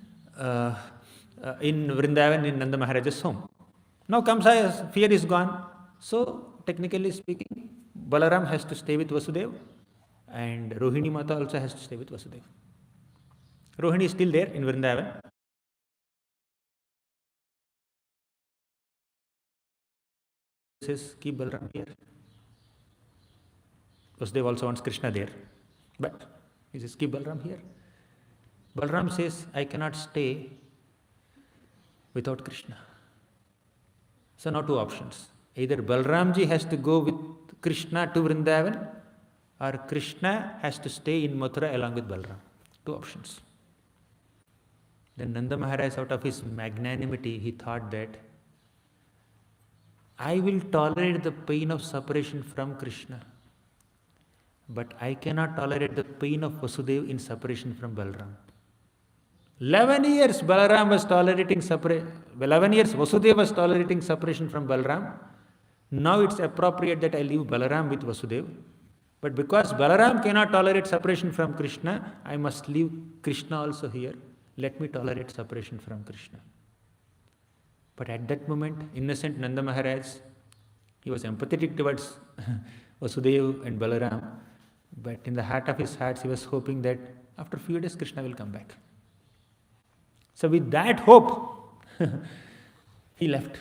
Vrindavan in Nanda Maharaja's home. Now Kamsa's fear is gone. So, technically speaking, Balaram has to stay with Vasudeva and Rohini Mata also has to stay with Vasudeva. Rohini is still there in Vrindavan. Says, keep Balaram here. Vasudeva also wants Krishna there. But he says, keep Balaram here. Balaram says, I cannot stay without Krishna. So now two options. Either Balramji has to go with Krishna to Vrindavan or Krishna has to stay in Mathura along with Balaram. Two options. Then Nanda Maharaj, out of his magnanimity, he thought that I will tolerate the pain of separation from Krishna, but I cannot tolerate the pain of Vasudeva in separation from Balaram. 11 years Balaram was tolerating separation. 11 years Vasudeva was tolerating separation from Balaram. Now it's appropriate that I leave Balaram with Vasudeva. But because Balaram cannot tolerate separation from Krishna, I must leave Krishna also here. Let me tolerate separation from Krishna. But at that moment, innocent Nanda Maharaj, he was empathetic towards Vasudeva and Balaram. But in the heart of his hearts, he was hoping that after a few days, Krishna will come back. So with that hope, he left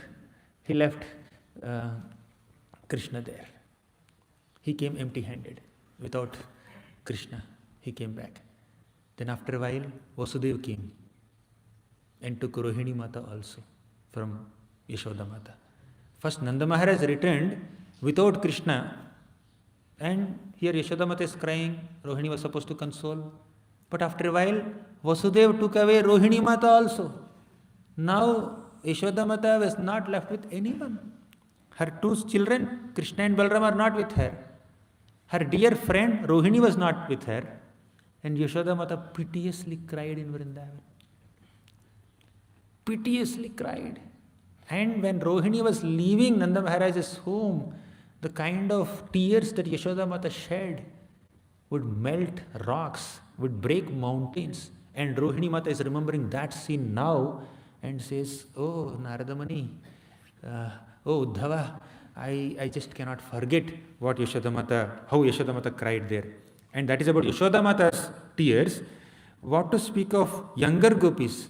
Krishna there. He came empty-handed, without Krishna. He came back. Then after a while, Vasudeva came and took Rohini Mata also from Yashoda Mata. First Nanda Maharaj returned without Krishna, and here Yashoda Mata is crying. Rohini was supposed to console. But after a while, Vasudeva took away Rohini Mata also. Now Yashoda Mata was not left with anyone. Her two children, Krishna and Balaram, are not with her. Her dear friend Rohini was not with her. And Yashoda Mata piteously cried in Vrindavan. Piteously cried. And when Rohini was leaving Nanda Maharaj's home, the kind of tears that Yashoda Mata shed would melt rocks, would break mountains. And Rohini Mata is remembering that scene now and says, oh, Naradamani, oh, Uddhava, I just cannot forget what Yashoda Mata, how Yashoda Mata cried there. And that is about Yashoda Mata's tears. What to speak of younger gopis?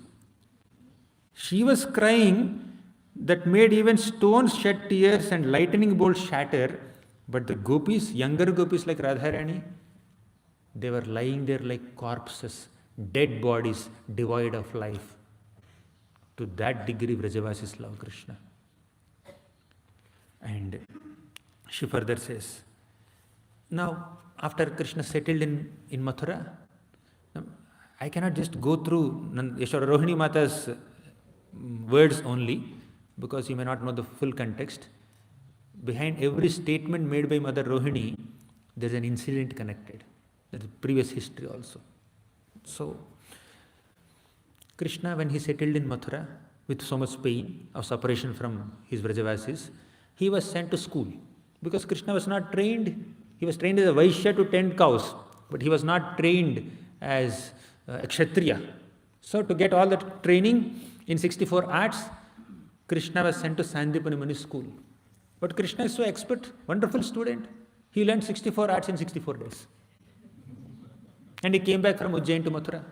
She was crying that made even stones shed tears and lightning bolts shatter. But the gopis, younger gopis like Radharani, they were lying there like corpses, dead bodies, devoid of life. To that degree, Vrajavasis love Krishna. And she further says, now, after Krishna settled in Mathura, I cannot just go through Yashoda Rohini Mata's words only, because you may not know the full context. Behind every statement made by Mother Rohini, there is an incident connected. There is previous history also. So, Krishna, when he settled in Mathura with so much pain of separation from his Vrajavasis, he was sent to school. Because Krishna was not trained, he was trained as a Vaishya to tend cows, but he was not trained as a Kshatriya. So to get all that training in 64 arts, Krishna was sent to Sandipani Muni's school. But Krishna is so expert, wonderful student. He learned 64 arts in 64 days. And he came back from Ujjain to Mathura.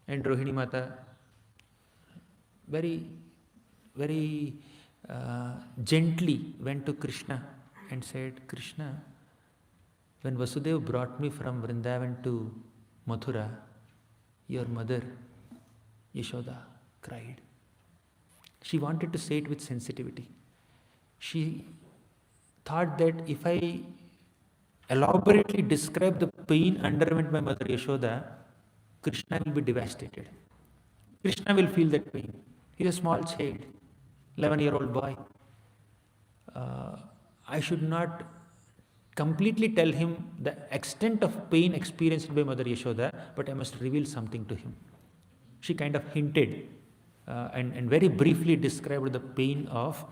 And Rohini Mata very, very gently went to Krishna and said, Krishna, when Vasudeva brought me from Vrindavan to Mathura, your mother, Yashoda, cried. She wanted to say it with sensitivity. She thought that if I elaborately describe the pain underwent by Mother Yashoda, Krishna will be devastated. Krishna will feel that pain. He is a small child, 11-year-old boy. I should not completely tell him the extent of pain experienced by Mother Yashoda, but I must reveal something to him. She kind of hinted and very briefly described the pain of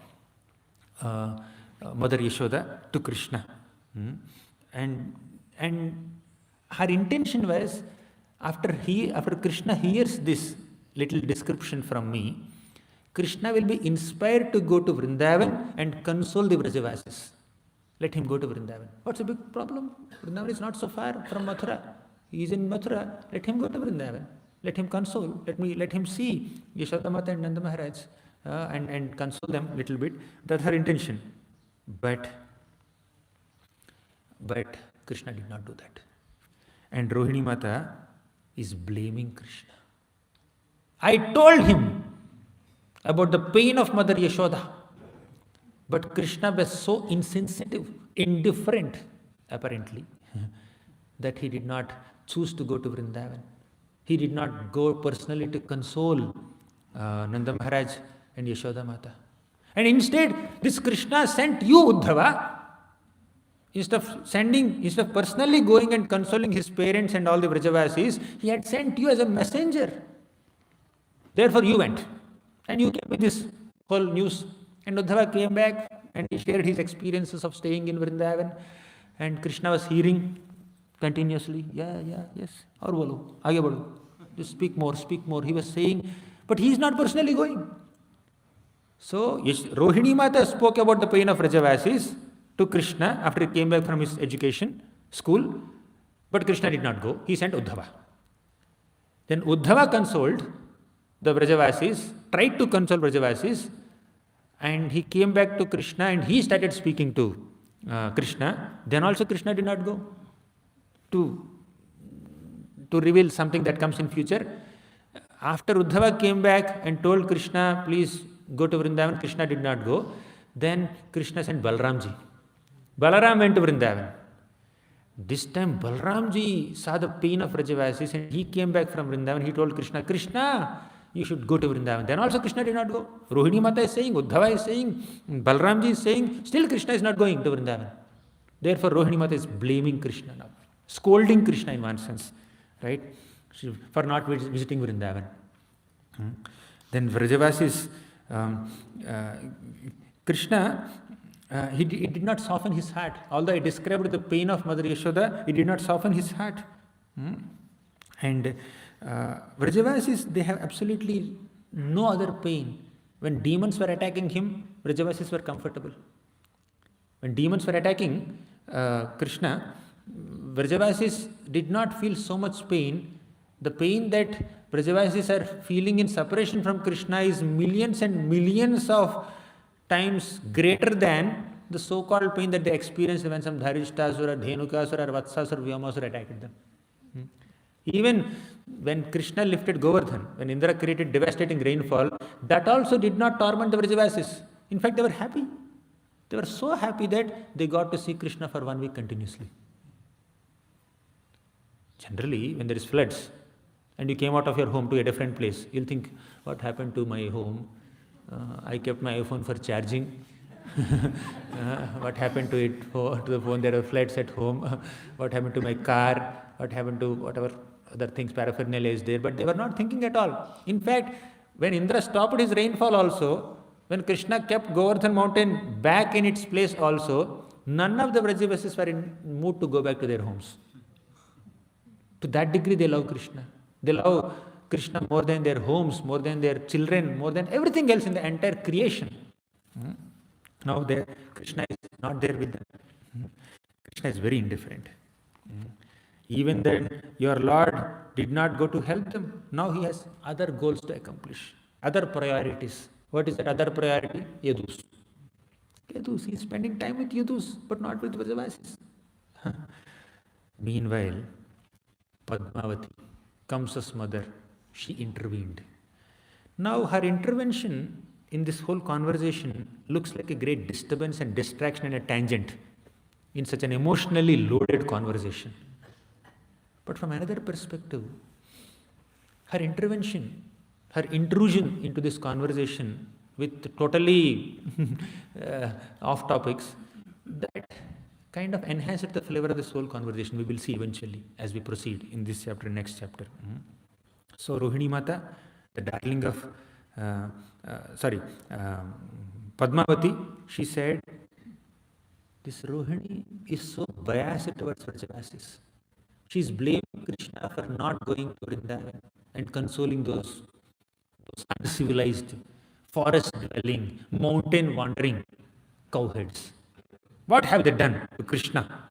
Mother Yashoda to Krishna. And her intention was, after Krishna hears this little description from me, Krishna will be inspired to go to Vrindavan and console the Vrajavasis. Let him go to Vrindavan. What's the big problem? Vrindavan is not so far from Mathura. He is in Mathura. Let him go to Vrindavan. Let him console. Let him see Yashoda Mata and Nanda Maharaj and console them a little bit. That's her intention. But Krishna did not do that. And Rohini Mata is blaming Krishna. I told him about the pain of Mother Yashoda. But Krishna was so insensitive, indifferent, apparently, that he did not choose to go to Vrindavan. He did not go personally to console Nanda Maharaj and Yashoda Mata. And instead, this Krishna sent you, Uddhava. Instead of personally going and consoling his parents and all the Vrajavasis, he had sent you as a messenger. Therefore, you went. And you came with this whole news. And Uddhava came back and he shared his experiences of staying in Vrindavan. And Krishna was hearing continuously. Yes. Aur bolo, aage badho. Just speak more. He was saying, but he is not personally going. So, Rohini Mata spoke about the pain of Vrajavasis to Krishna after he came back from his education, school. But Krishna did not go. He sent Uddhava. Then Uddhava consoled the Vrajavasis, tried to console Vrajavasis, and he came back to Krishna and he started speaking to Krishna. Then also Krishna did not go to reveal something that comes in future. After Uddhava came back and told Krishna, please go to Vrindavan, Krishna did not go. Then Krishna sent Balramji. Balaram went to Vrindavan. This time Balramji saw the pain of Vrajavasis and he came back from Vrindavan. He told Krishna, Krishna, you should go to Vrindavan. Then also Krishna did not go. Rohini Mata is saying, Uddhava is saying, Balramji is saying, still Krishna is not going to Vrindavan. Therefore Rohini Mata is blaming Krishna now, scolding Krishna in one sense, right, for not visiting Vrindavan. Then Vrajavasis, Krishna, he did not soften his heart. Although I described the pain of Mother Yashoda, he did not soften his heart. And Vrajavasis, they have absolutely no other pain. When demons were attacking him, Vrajavasis were comfortable. When demons were attacking Krishna, Vrajavasis did not feel so much pain. The pain that Vrajavasis are feeling in separation from Krishna is millions and millions of times greater than the so-called pain that they experienced when some Dharishtasura, Dhenukasura, or Vatsasura, Vyomasura attacked them. Even when Krishna lifted Govardhan, when Indra created devastating rainfall, that also did not torment the Vrajavasis. In fact, they were happy. They were so happy that they got to see Krishna for 1 week continuously. Generally, when there is floods and you came out of your home to a different place, you'll think, what happened to my home? I kept my iPhone for charging. What happened to it? To the phone? There were floods at home. What happened to my car? What happened to whatever other things, paraphernalia is there? But they were not thinking at all. In fact, when Indra stopped his rainfall also, when Krishna kept Govardhan mountain back in its place also, none of the Vrajavasis were in mood to go back to their homes. To that degree they love Krishna. They love Krishna more than their homes, more than their children, more than everything else in the entire creation. Now Krishna is not there with them. Krishna is very indifferent. Even then, your Lord did not go to help them. Now he has other goals to accomplish, other priorities. What is that other priority? Yadus. He is spending time with Yadus, but not with Vrajavasis. Meanwhile, Padmavati, Kamsa's mother, she intervened. Now her intervention in this whole conversation looks like a great disturbance and distraction and a tangent in such an emotionally loaded conversation. But from another perspective, her intervention, her intrusion into this conversation with totally off topics, that kind of enhanced the flavor of this whole conversation. We will see eventually as we proceed in this chapter, next chapter. So Rohini Mata, the darling of, Padmavati, she said, this Rohini is so biased towards Vrajavasis. She is blaming Krishna for not going to Vrindavan and consoling those uncivilized, forest-dwelling, mountain-wandering cowherds. What have they done to Krishna?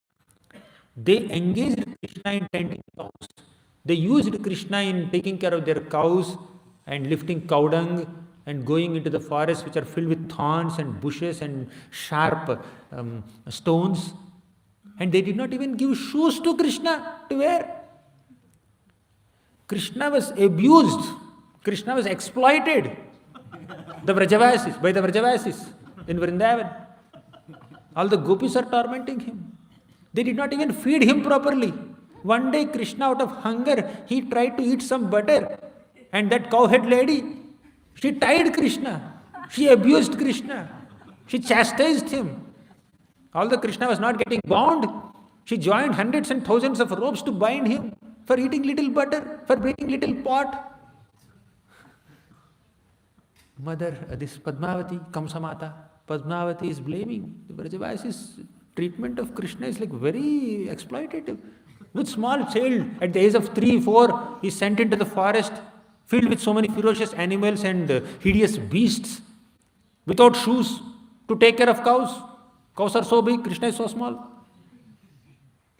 They engaged Krishna in tending cows. They used Krishna in taking care of their cows and lifting cow dung and going into the forests which are filled with thorns and bushes and sharp stones. And they did not even give shoes to Krishna to wear. Krishna was abused. Krishna was exploited by the Vrajavasis in Vrindavan. All the gopis are tormenting him. They did not even feed him properly. One day Krishna, out of hunger, he tried to eat some butter. And that cowhead lady, she tied Krishna. She abused Krishna. She chastised him. Although Krishna was not getting bound, she joined hundreds and thousands of ropes to bind him for eating little butter, for breaking little pot. Mother, this Padmavati, Kamsamata, Padmavati is blaming the Vrajavasis. Treatment of Krishna is like very exploitative. With small child, at the age of 3, 4, is sent into the forest filled with so many ferocious animals and hideous beasts, without shoes, to take care of cows. Cows are so big, Krishna is so small.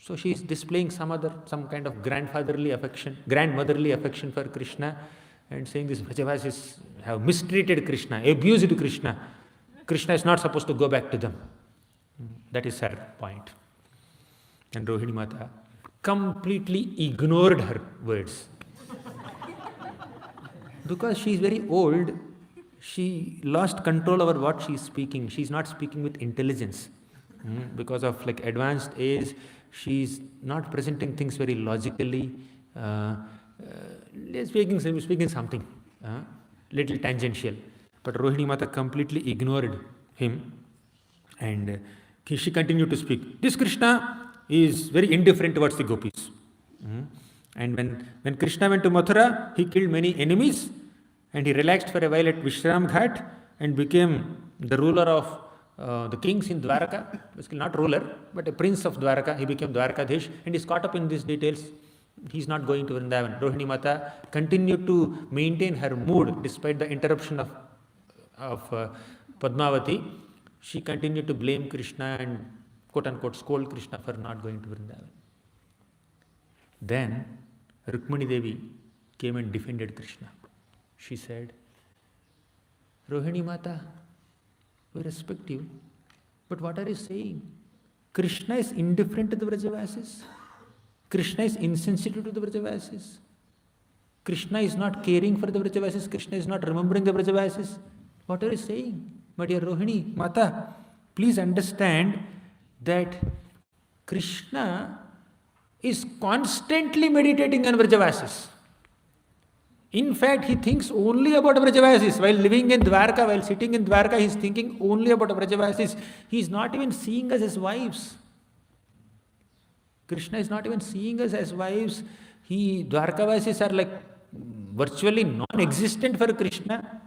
So she is displaying some kind of grandmotherly affection for Krishna, and saying this Vrajavasis have mistreated Krishna, abused Krishna. Krishna is not supposed to go back to them. That is her point. And Rohini Mata completely ignored her words. Because she is very old, she lost control over what she is speaking. She is not speaking with intelligence. Because of advanced age, she is not presenting things very logically. Speaking something little tangential. But Rohini Mata completely ignored him, and she continued to speak. This Krishna is very indifferent towards the gopis. And when Krishna went to Mathura, he killed many enemies, and he relaxed for a while at Vishram Ghat and became the ruler of the kings in Dwaraka. Basically not ruler, but a prince of Dwaraka. He became Dwarkadhish, and is caught up in these details. He is not going to Vrindavan. Rohini Mata continued to maintain her mood despite the interruption of Padmavati. She continued to blame Krishna and quote-unquote scold Krishna for not going to Vrindavan. Then Rukmani Devi came and defended Krishna. She said, Rohini Mata, we respect you, but what are you saying? Krishna is indifferent to the Vrajavasis. Krishna is insensitive to the Vrajavasis. Krishna is not caring for the Vrajavasis. Krishna is not remembering the Vrajavasis. What are you saying? My dear Rohini Mata, please understand that Krishna is constantly meditating on Vrajavasis. In fact, he thinks only about Vrajavasis. While living in Dwarka, while sitting in Dwarka, he is thinking only about Vrajavasis. He is not even seeing us as wives. Krishna is not even seeing us as wives. Dwarkavasis are virtually non-existent for Krishna.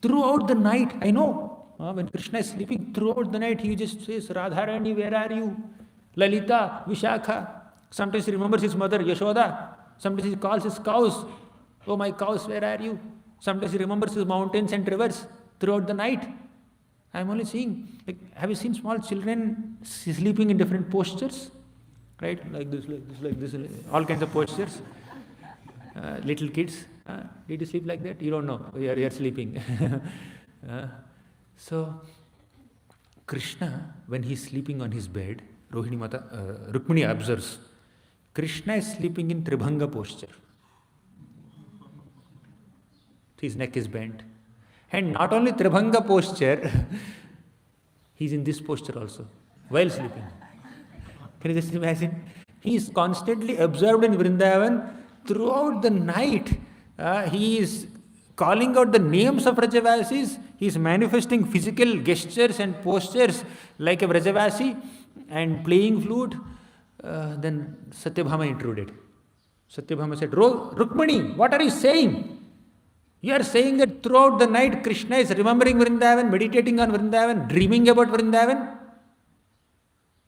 Throughout the night, I know, when Krishna is sleeping, throughout the night, he just says, Radharani, where are you? Lalita, Vishakha. Sometimes he remembers his mother, Yashoda. Sometimes he calls his cows, oh my cows, where are you? Sometimes he remembers his mountains and rivers throughout the night. I'm only seeing, have you seen small children sleeping in different postures? Right? Like this, all kinds of postures. Little kids, did you sleep like that? You don't know, you're sleeping. So, Krishna, when he's sleeping on his bed, Rukmini observes, Krishna is sleeping in Tribhanga posture. His neck is bent. And not only Tribhanga posture, he's in this posture also, while sleeping. Can you just imagine? He is constantly absorbed in Vrindavan throughout the night. He is calling out the names of Vrajavasis. He is manifesting physical gestures and postures like a Vrajavasi. and playing flute, then Satyabhama intruded. Satyabhama said, Rukmani, what are you saying? You are saying that throughout the night Krishna is remembering Vrindavan, meditating on Vrindavan, dreaming about Vrindavan.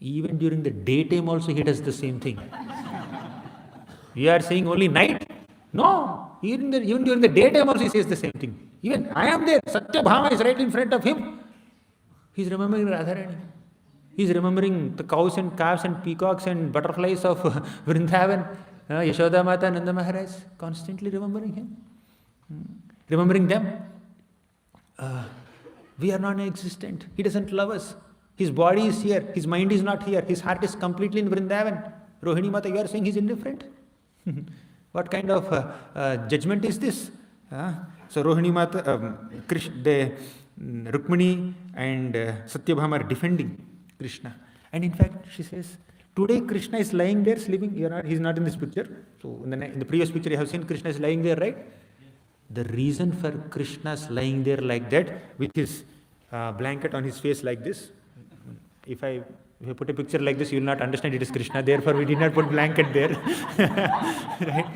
Even during the daytime also he does the same thing. You are saying only night? No, even during the daytime also he says the same thing. Even I am there, Satyabhama is right in front of him. He is remembering Radharani. He is remembering the cows and calves and peacocks and butterflies of Vrindavan. Yashoda Mata, Nanda Maharaj, constantly remembering him. Remembering them. We are non-existent. He doesn't love us. His body is here. His mind is not here. His heart is completely in Vrindavan. Rohini Mata, you are saying he is indifferent? What kind of judgment is this? So Rohini Mata, Rukmani and Satyabhama are defending Krishna. And in fact, she says, today Krishna is lying there sleeping. He is not in this picture. So in the previous picture you have seen Krishna is lying there, right? The reason for Krishna's lying there like that, with his blanket on his face like this, if I put a picture like this, you will not understand it is Krishna. Therefore, we did not put blanket there. Right?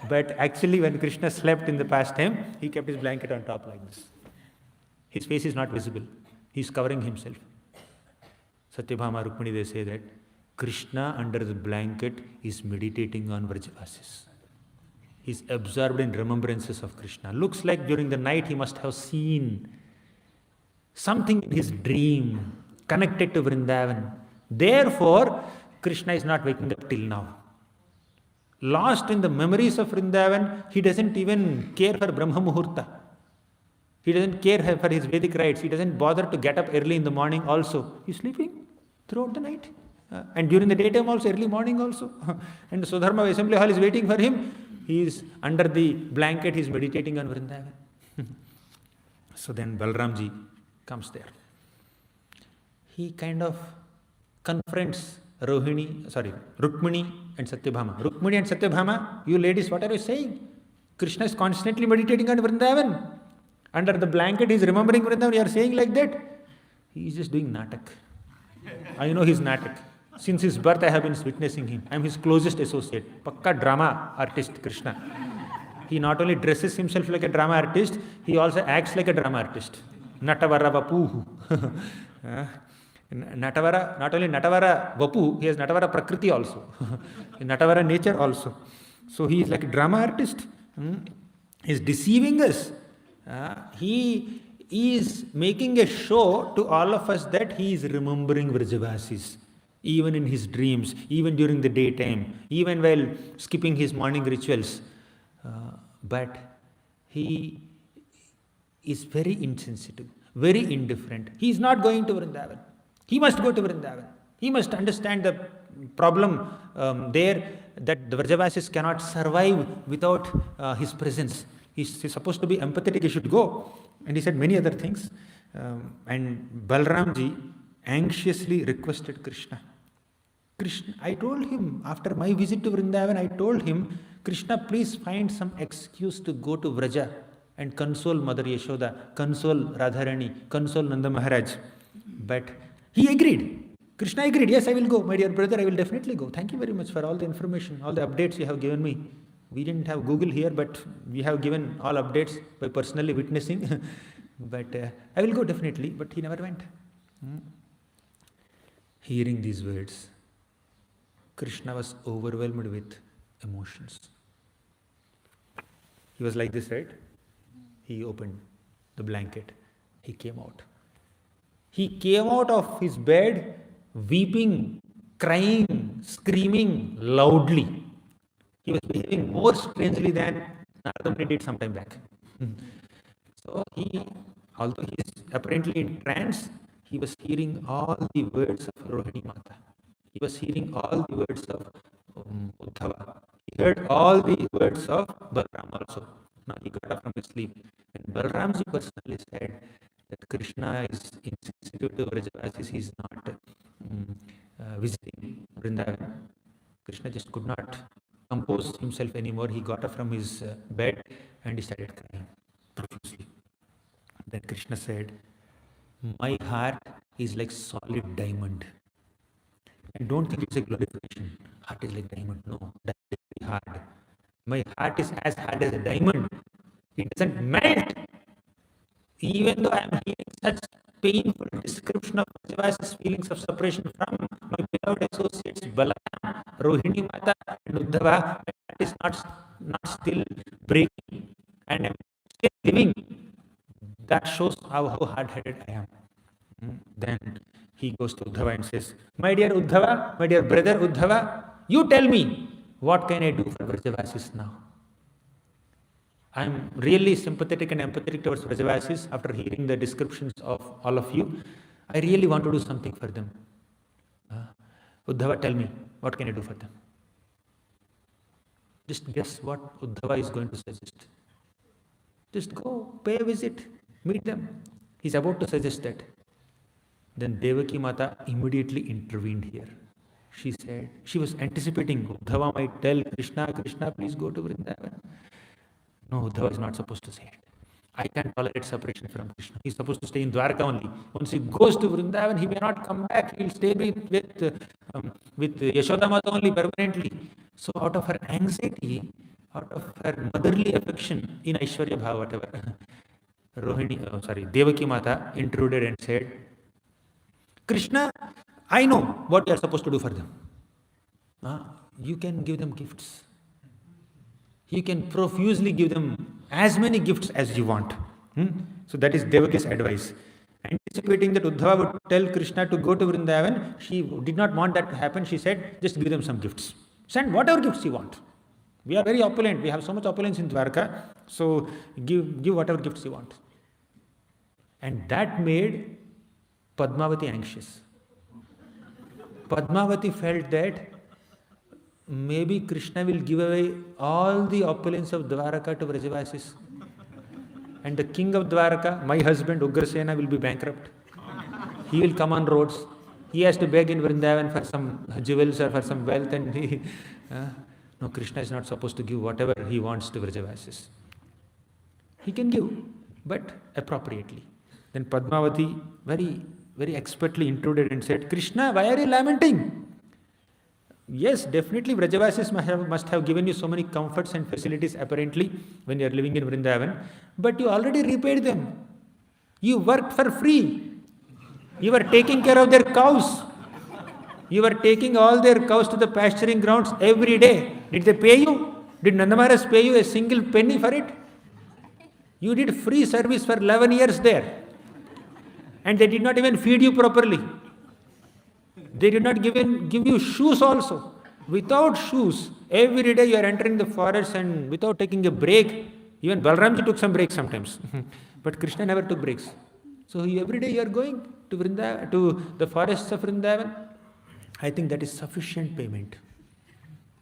But actually, when Krishna slept in the past time, he kept his blanket on top like this. His face is not visible. He is covering himself. Satyabhama, Rukmani, they say that Krishna under the blanket is meditating on Vrajavasis. He is absorbed in remembrances of Krishna. Looks like during the night he must have seen something in his dream connected to Vrindavan. Therefore, Krishna is not waking up till now. Lost in the memories of Vrindavan, he doesn't even care for Brahma Muhurta. He doesn't care for his Vedic rites. He doesn't bother to get up early in the morning also. He's sleeping throughout the night. And during the daytime also, early morning also. And the Sudharma Assembly Hall is waiting for him. He is under the blanket, he is meditating on Vrindavan. So then Balramji comes there. He kind of confronts Rukmini and Satyabhama. Rukmini and Satyabhama, you ladies, what are you saying? Krishna is constantly meditating on Vrindavan. Under the blanket, he is remembering Vrindavan. You are saying like that? He is just doing natak. I know he is natak. Since his birth, I have been witnessing him. I am his closest associate. Pakka drama artist, Krishna. He not only dresses himself like a drama artist, he also acts like a drama artist. Natavara Vapuhu. Natavara, not only Natavara Vapu, he has Natavara Prakriti also. Natavara nature also. So he is like a drama artist. He is deceiving us. He is making a show to all of us that he is remembering Vrajavasis. Even in his dreams, even during the daytime, even while skipping his morning rituals. But he is very insensitive, very indifferent. He is not going to Vrindavan. He must go to Vrindavan. He must understand the problem there, that the Vrajavasis cannot survive without his presence. He's supposed to be empathetic, he should go. And he said many other things. And Balramji anxiously requested Krishna. I told him, after my visit to Vrindavan, I told him, Krishna, please find some excuse to go to Vraja and console Mother Yashoda, console Radharani, console Nanda Maharaj. But he agreed. Krishna agreed, yes, I will go. My dear brother, I will definitely go. Thank you very much for all the information, all the updates you have given me. We didn't have Google here, but we have given all updates by personally witnessing. But I will go definitely. But he never went. Hearing these words, Krishna was overwhelmed with emotions. He was like this, right? He opened the blanket. He came out. He came out of his bed weeping, crying, screaming loudly. He was behaving more strangely than Narada did some time back. So although he is apparently in trance, he was hearing all the words of Rohini Mata. He was hearing all the words of Uddhava. He heard all the words of Balram also. Now he got up from his sleep. And Balramji personally said that Krishna is insensitive to Vrajavasis. He is not visiting Vrindavan. Krishna just could not compose himself anymore. He got up from his bed and he started crying profusely. Then Krishna said, my heart is like solid diamond. And don't think it's a glorification. Heart is like diamond. No, that's very hard. My heart is as hard as a diamond. It doesn't melt. Even though I am hearing such painful description of Shiva's feelings of separation from my beloved associates Balan, Rohini Mata, and Uddhava, my heart is not still breaking, and I am still living. That shows how hard-headed I am. Then he goes to Uddhava and says, "My dear Uddhava, my dear brother Uddhava, you tell me, what can I do for Vrajavasis now?" I am really sympathetic and empathetic towards Vrajavasis after hearing the descriptions of all of you. I really want to do something for them. Uddhava, tell me, what can I do for them? Just guess what Uddhava is going to suggest. Just go, pay a visit, meet them. He's about to suggest that. Then Devaki Mata immediately intervened here. She said, she was anticipating Uddhava might tell Krishna, Krishna, please go to Vrindavan. No, Uddhava is not supposed to say it. I can't tolerate separation from Krishna. He's supposed to stay in Dwarka only. Once he goes to Vrindavan, he may not come back. He will stay with Yashoda Mata only permanently. So out of her anxiety, out of her motherly affection in Aishwarya Bhava, whatever, Devaki Mata intruded and said, Krishna, I know what you are supposed to do for them. You can give them gifts. You can profusely give them as many gifts as you want. So that is Devaki's advice. Anticipating that Uddhava would tell Krishna to go to Vrindavan, she did not want that to happen. She said, just give them some gifts. Send whatever gifts you want. We are very opulent. We have so much opulence in Dwarka. So give whatever gifts you want. And that made Padmavati anxious. Padmavati felt that maybe Krishna will give away all the opulence of Dwaraka to Vrajavasis. And the king of Dwaraka, my husband Ugrasena, will be bankrupt. He will come on roads. He has to beg in Vrindavan for some jewels or for some wealth. And no, Krishna is not supposed to give whatever he wants to Vrajavasis. He can give, but appropriately. Then Padmavati very, very expertly intruded and said, Krishna, why are you lamenting? Yes, definitely Vrajavasis must have given you so many comforts and facilities apparently when you are living in Vrindavan, but you already repaid them. You worked for free. You were taking care of their cows. You were taking all their cows to the pasturing grounds every day. Did they pay you? Did Nanda Maharaj pay you a single penny for it? You did free service for 11 years there. And they did not even feed you properly. They did not give you shoes also. Without shoes, every day you are entering the forest and without taking a break. Even Balramji took some breaks sometimes. But Krishna never took breaks. So every day you are going to the forests of Vrindavan. I think that is sufficient payment.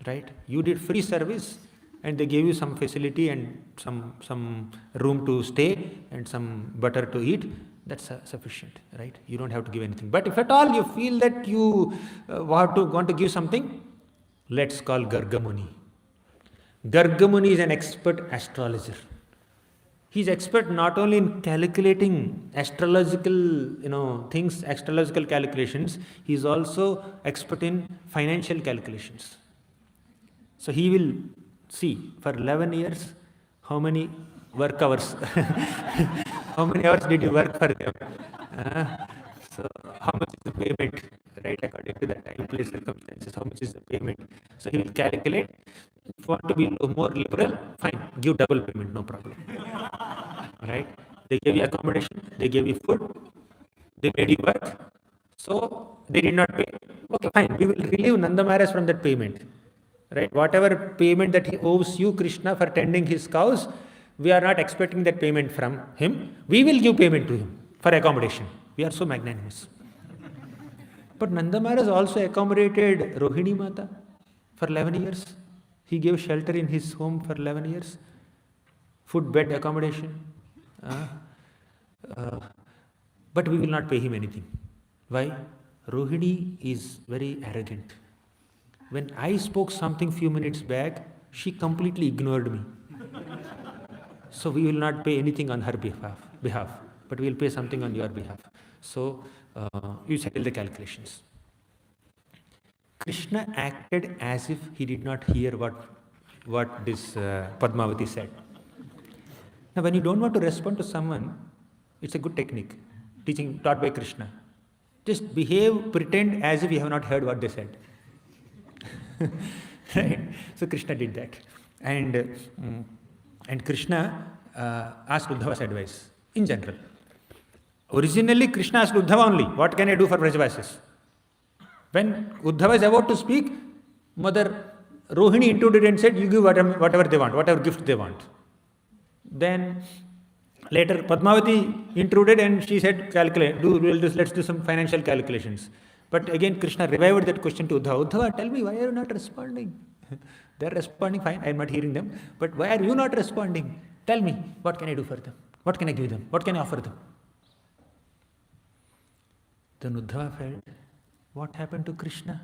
Right? You did free service and they gave you some facility and some room to stay and some butter to eat. That's sufficient, right? You don't have to give anything. But if at all you feel that you want to give something, let's call Garga Muni. Garga Muni is an expert astrologer. He's expert not only in calculating astrological, things, astrological calculations. He's also expert in financial calculations. So he will see for 11 years how many work hours. How many hours did you work for them? So how much is the payment? Right, according to the time, place, circumstances, how much is the payment? So he will calculate. If you want to be more liberal, fine, give double payment, no problem. Right? They gave you accommodation, they gave you food, they made you work. So they did not pay. Okay, fine, we will relieve Nanda Maharaj from that payment. Right? Whatever payment that he owes you, Krishna, for tending his cows, we are not expecting that payment from him. We will give payment to him for accommodation. We are so magnanimous. But Nanda Maharaj also accommodated Rohini Mata for 11 years. He gave shelter in his home for 11 years. Food, bed, accommodation. But we will not pay him anything. Why? Rohini is very arrogant. When I spoke something few minutes back, she completely ignored me. So we will not pay anything on her behalf, but we will pay something on your behalf. So you settle the calculations. Krishna acted as if he did not hear what this Padmavati said. Now, when you don't want to respond to someone, it's a good technique, taught by Krishna. Just behave, pretend as if you have not heard what they said. Right? So Krishna did that. And Krishna asked Uddhava's advice in general. Originally, Krishna asked Uddhava only, what can I do for Vrajavasis? When Uddhava is about to speak, Mother Rohini intruded and said, you give whatever they want, whatever gift they want. Then later Padmavati intruded and she said, let's do some financial calculations. But again, Krishna revived that question to Uddhava. Uddhava, tell me, why are you not responding? They're responding fine, I'm not hearing them. But why are you not responding? Tell me, what can I do for them? What can I give them? What can I offer them? Then Uddhava felt, what happened to Krishna?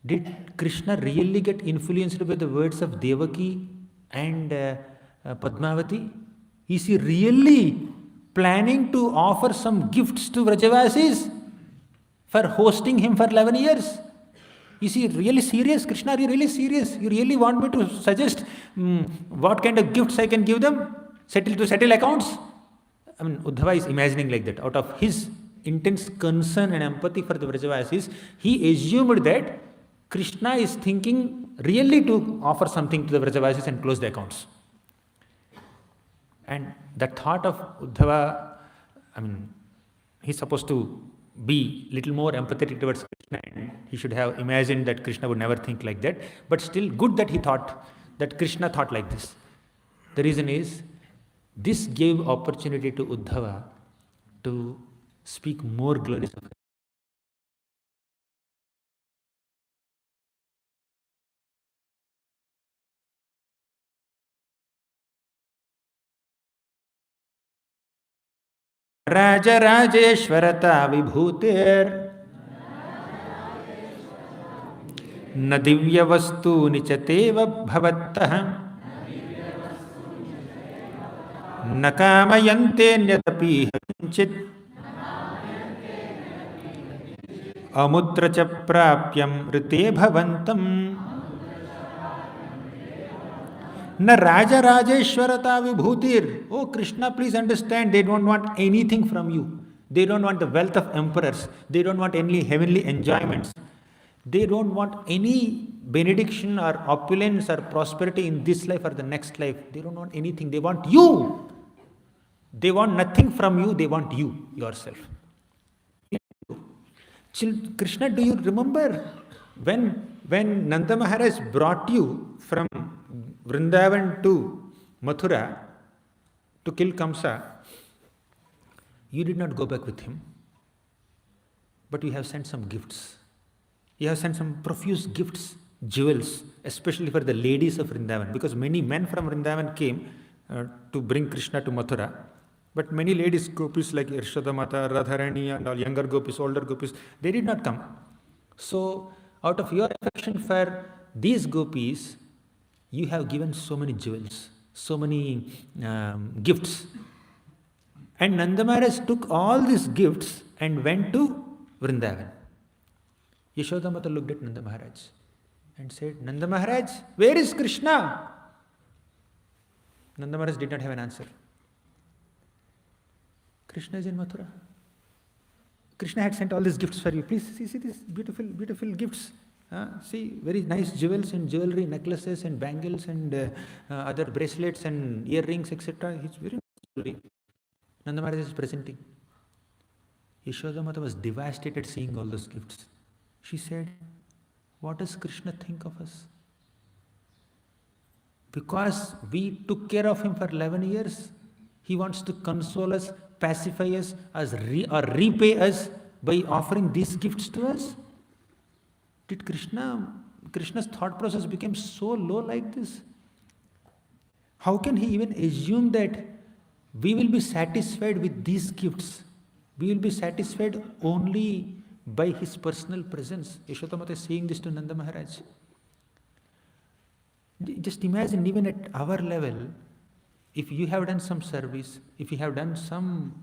Did Krishna really get influenced by the words of Devaki and Padmavati? Is he really planning to offer some gifts to Vrajavasis for hosting him for 11 years? Is he really serious? Krishna, are you really serious? You really want me to suggest what kind of gifts I can give them? Settle accounts? I mean, Uddhava is imagining like that. Out of his intense concern and empathy for the Vrajavasis, he assumed that Krishna is thinking really to offer something to the Vrajavasis and close the accounts. And the thought of Uddhava, I mean, he's supposed to be little more empathetic towards Krishna, and he should have imagined that Krishna would never think like that. But still, good that he thought, that Krishna thought like this. The reason is, this gave opportunity to Uddhava to speak more glorious of Krishna. राजराजेश्वरता विभूतेर न दिव्यवस्तूनि च तेव भवत्तः न कामयन्तेऽन्यदपि किञ्चित् अमुत्र च प्राप्यं ऋते भवन्तम् Na Raja Rajeshwarata Vibhutir. Oh Krishna, please understand, they don't want anything from you. They don't want the wealth of emperors. They don't want any heavenly enjoyments. They don't want any benediction or opulence or prosperity in this life or the next life. They don't want anything. They want you. They want nothing from you. They want you, yourself. Krishna, do you remember when Nanda Maharaj brought you from Vrindavan to Mathura to kill Kamsa, you did not go back with him, but you have sent some gifts. You have sent some profuse gifts, jewels, especially for the ladies of Vrindavan, because many men from Vrindavan came to bring Krishna to Mathura, but many ladies, gopis like Yashoda Mata, Radharani and all younger gopis, older gopis, they did not come. So, out of your affection for these gopis, you have given so many jewels, so many gifts. And Nanda Maharaj took all these gifts and went to Vrindavan. Yashoda Mata looked at Nanda Maharaj and said, Nanda Maharaj, where is Krishna? Nanda Maharaj did not have an answer. Krishna is in Mathura. Krishna had sent all these gifts for you. Please see these beautiful, beautiful gifts. See, very nice jewels and jewelry, necklaces and bangles and other bracelets and earrings, etc. It's very nice. Nanda Maharaj is presenting. Yashoda Mata was devastated seeing all those gifts. She said, what does Krishna think of us? Because we took care of him for 11 years, he wants to console us, pacify us, or repay us by offering these gifts to us? Did Krishna's thought process became so low like this? How can he even assume that we will be satisfied with these gifts? We will be satisfied only by his personal presence. Yashoda Mata is saying this to Nanda Maharaj. Just imagine, even at our level, if you have done some service, if you have done some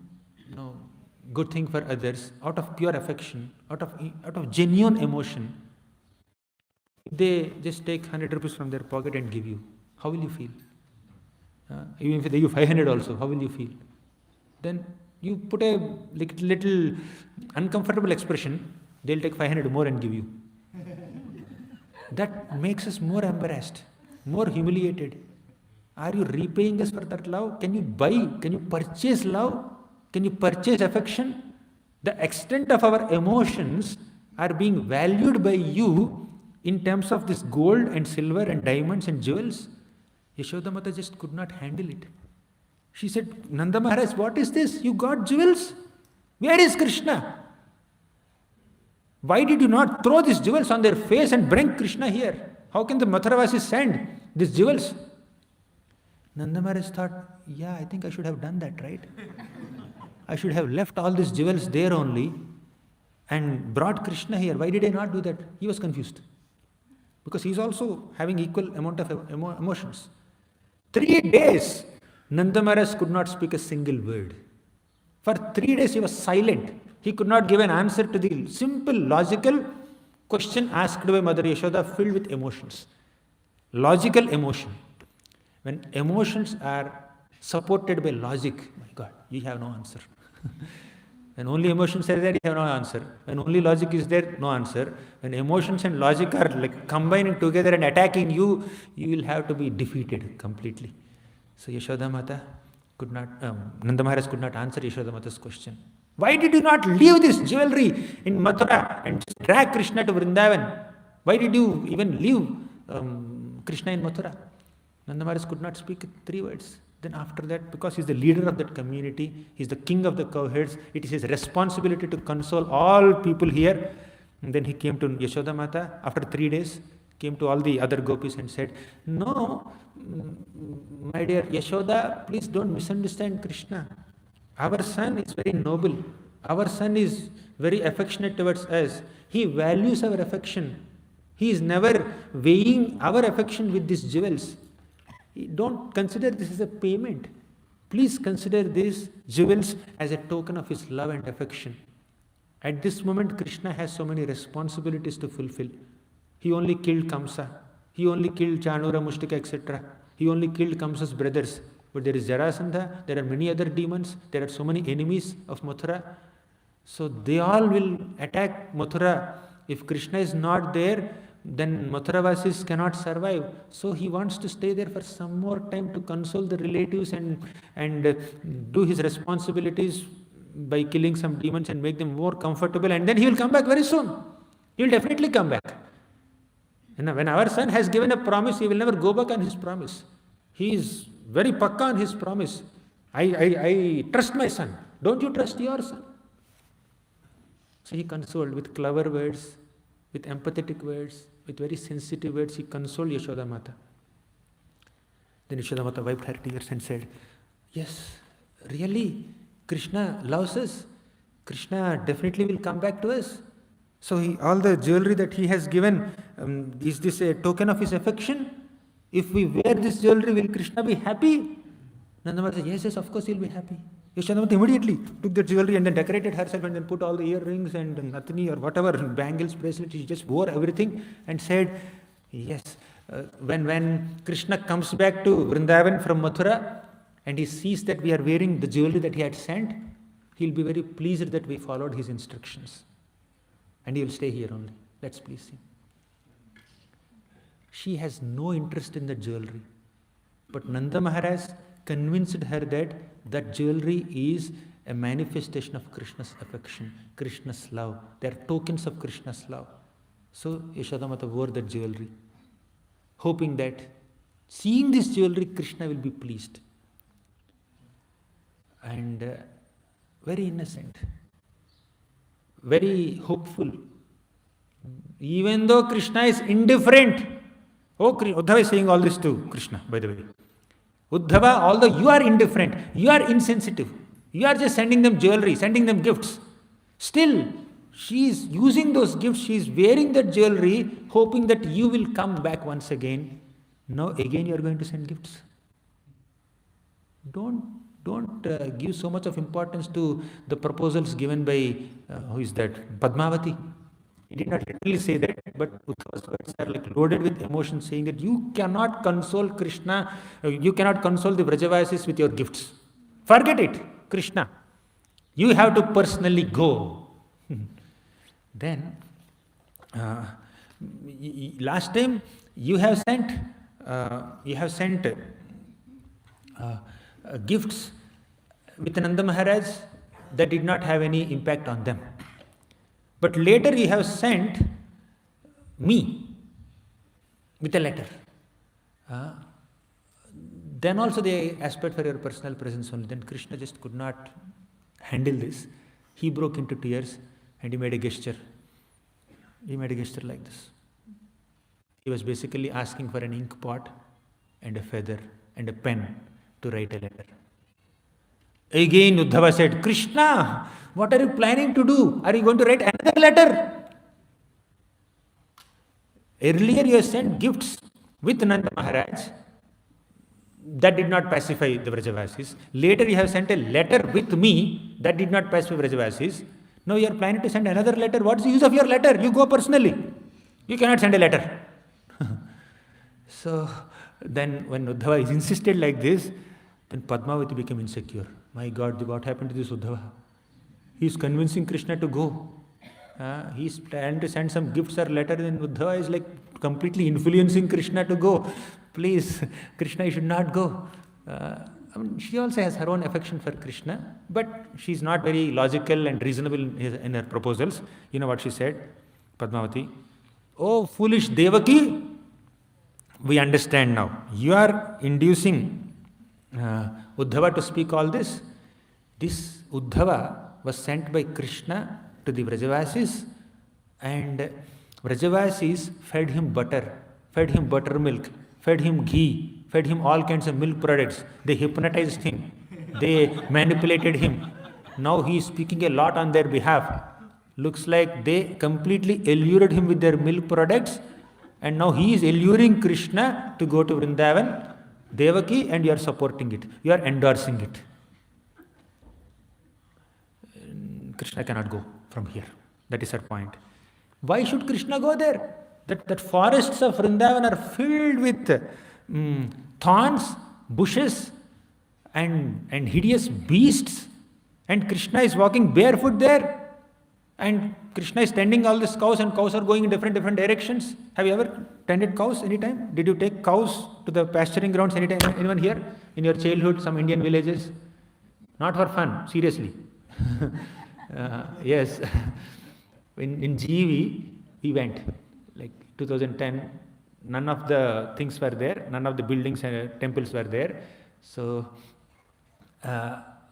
good thing for others, out of pure affection, out of genuine emotion, if they just take 100 rupees from their pocket and give you, how will you feel? Even if they give you 500 also, how will you feel? Then you put a little uncomfortable expression, they'll take 500 more and give you. That makes us more embarrassed, more humiliated. Are you repaying us for that love? Can you buy? Can you purchase love? Can you purchase affection? The extent of our emotions are being valued by you in terms of this gold and silver and diamonds and jewels. Yashoda Mata just could not handle it. She said, Nanda Maharaj, what is this? You got jewels? Where is Krishna? Why did you not throw these jewels on their face and bring Krishna here? How can the Mathuravasis send these jewels? Nanda Maharaj thought, yeah, I think I should have done that, right? I should have left all these jewels there only and brought Krishna here. Why did I not do that? He was confused. Because he is also having equal amount of emotions. 3 days, Nanda Maharaj could not speak a single word. For 3 days he was silent. He could not give an answer to the simple, logical question asked by Mother Yashoda, filled with emotions. Logical emotion. When emotions are supported by logic, my God, you have no answer. When only emotions are there, you have no answer. When only logic is there, no answer. When emotions and logic are like combining together and attacking you, you will have to be defeated completely. So Yashoda Mata could not, Nanda Maharaj could not answer Yashoda Mata's question. Why did you not leave this jewelry in Mathura and just drag Krishna to Vrindavan? Why did you even leave Krishna in Mathura? Nanda Maharaj could not speak 3 words. Then after that, because he's the leader of that community, he's the king of the cowherds, it is his responsibility to console all people here. And then he came to Yashoda Mata after 3 days, came to all the other gopis and said, no, my dear Yashoda, please don't misunderstand Krishna. Our son is very noble. Our son is very affectionate towards us. He values our affection. He is never weighing our affection with these jewels. Don't consider this as a payment. Please consider these jewels as a token of his love and affection. At this moment, Krishna has so many responsibilities to fulfill. He only killed Kamsa. He only killed Chanura, Mushtika, etc. He only killed Kamsa's brothers. But there is Jarasandha, there are many other demons, there are so many enemies of Mathura. So they all will attack Mathura. If Krishna is not there, then Mathuravasis cannot survive. So he wants to stay there for some more time to console the relatives and do his responsibilities by killing some demons and make them more comfortable. And then he will come back very soon. He will definitely come back. And when our son has given a promise, he will never go back on his promise. He is very pakka on his promise. I trust my son. Don't you trust your son? So he consoled with clever words, with empathetic words, with very sensitive words. He consoled Yashoda Mata. Then Yashoda Mata wiped her tears and said, yes, really, Krishna loves us. Krishna definitely will come back to us. So all the jewelry that he has given, is this a token of his affection? If we wear this jewelry, will Krishna be happy? Nanda Mata said, yes, of course he'll be happy. Yashoda Mata immediately took the jewelry and then decorated herself and then put all the earrings and nathani or whatever, bangles, bracelets. She just wore everything and said, yes, when Krishna comes back to Vrindavan from Mathura and he sees that we are wearing the jewelry that he had sent, he'll be very pleased that we followed his instructions. And he will stay here only. Let's please him. She has no interest in the jewelry. But Nanda Maharaj convinced her that that jewelry is a manifestation of Krishna's affection, Krishna's love. They are tokens of Krishna's love. So Yashoda Mata wore that jewelry, hoping that seeing this jewelry, Krishna will be pleased. And very innocent, very hopeful. Even though Krishna is indifferent. Uddhava is saying all this to Krishna, by the way. Uddhava, although you are indifferent, you are insensitive, you are just sending them jewelry, sending them gifts. Still, she is using those gifts, she is wearing that jewelry, hoping that you will come back once again. Now again you are going to send gifts. Don't Don't give so much of importance to the proposals given by, who is that, Padmavati. He did not literally say that, but Uddhava's words are like loaded with emotion, saying that you cannot console Krishna, you cannot console the Vrajavasis with your gifts. Forget it, Krishna. You have to personally go. Then, last time you have sent gifts with Nanda Maharaj that did not have any impact on them. But later you have sent me with a letter. Then also they asked for your personal presence only. Then Krishna just could not handle this. He broke into tears and he made a gesture. He made a gesture like this. He was basically asking for an ink pot and a feather and a pen to write a letter. Again Uddhava said, Krishna, what are you planning to do? Are you going to write another letter? Earlier you have sent gifts with Nanda Maharaj. That did not pacify the Vrajavasis. Later you have sent a letter with me. That did not pacify Vrajavasis. Now you are planning to send another letter. What's the use of your letter? You go personally. You cannot send a letter. So then when Uddhava is insisted like this, then Padmavati became insecure. My God, what happened to this Uddhava? He is convincing Krishna to go. He is trying to send some gifts or letter, and Uddhava is like completely influencing Krishna to go. Please, Krishna, you should not go. She also has her own affection for Krishna, but she is not very logical and reasonable in her proposals. You know what she said, Padmavati? Oh, foolish Devaki, we understand now. You are inducing Uddhava to speak all this. This Uddhava was sent by Krishna to the Vrajavasis, and Vrajavasis fed him butter, fed him buttermilk, fed him ghee, fed him all kinds of milk products. They hypnotized him. They manipulated him. Now he is speaking a lot on their behalf. Looks like they completely allured him with their milk products, and now he is alluring Krishna to go to Vrindavan, Devaki, and you are supporting it. You are endorsing it. Krishna cannot go from here. That is her point. Why should Krishna go there? That forests of Vrindavan are filled with thorns, bushes, and hideous beasts. And Krishna is walking barefoot there. And Krishna is tending all these cows, and cows are going in different directions. Have you ever tended cows anytime? Did you take cows to the pasturing grounds anytime? Anyone here? In your childhood, some Indian villages? Not for fun, seriously. Yes. In GV, we went. Like 2010, none of the things were there. None of the buildings and temples were there. So,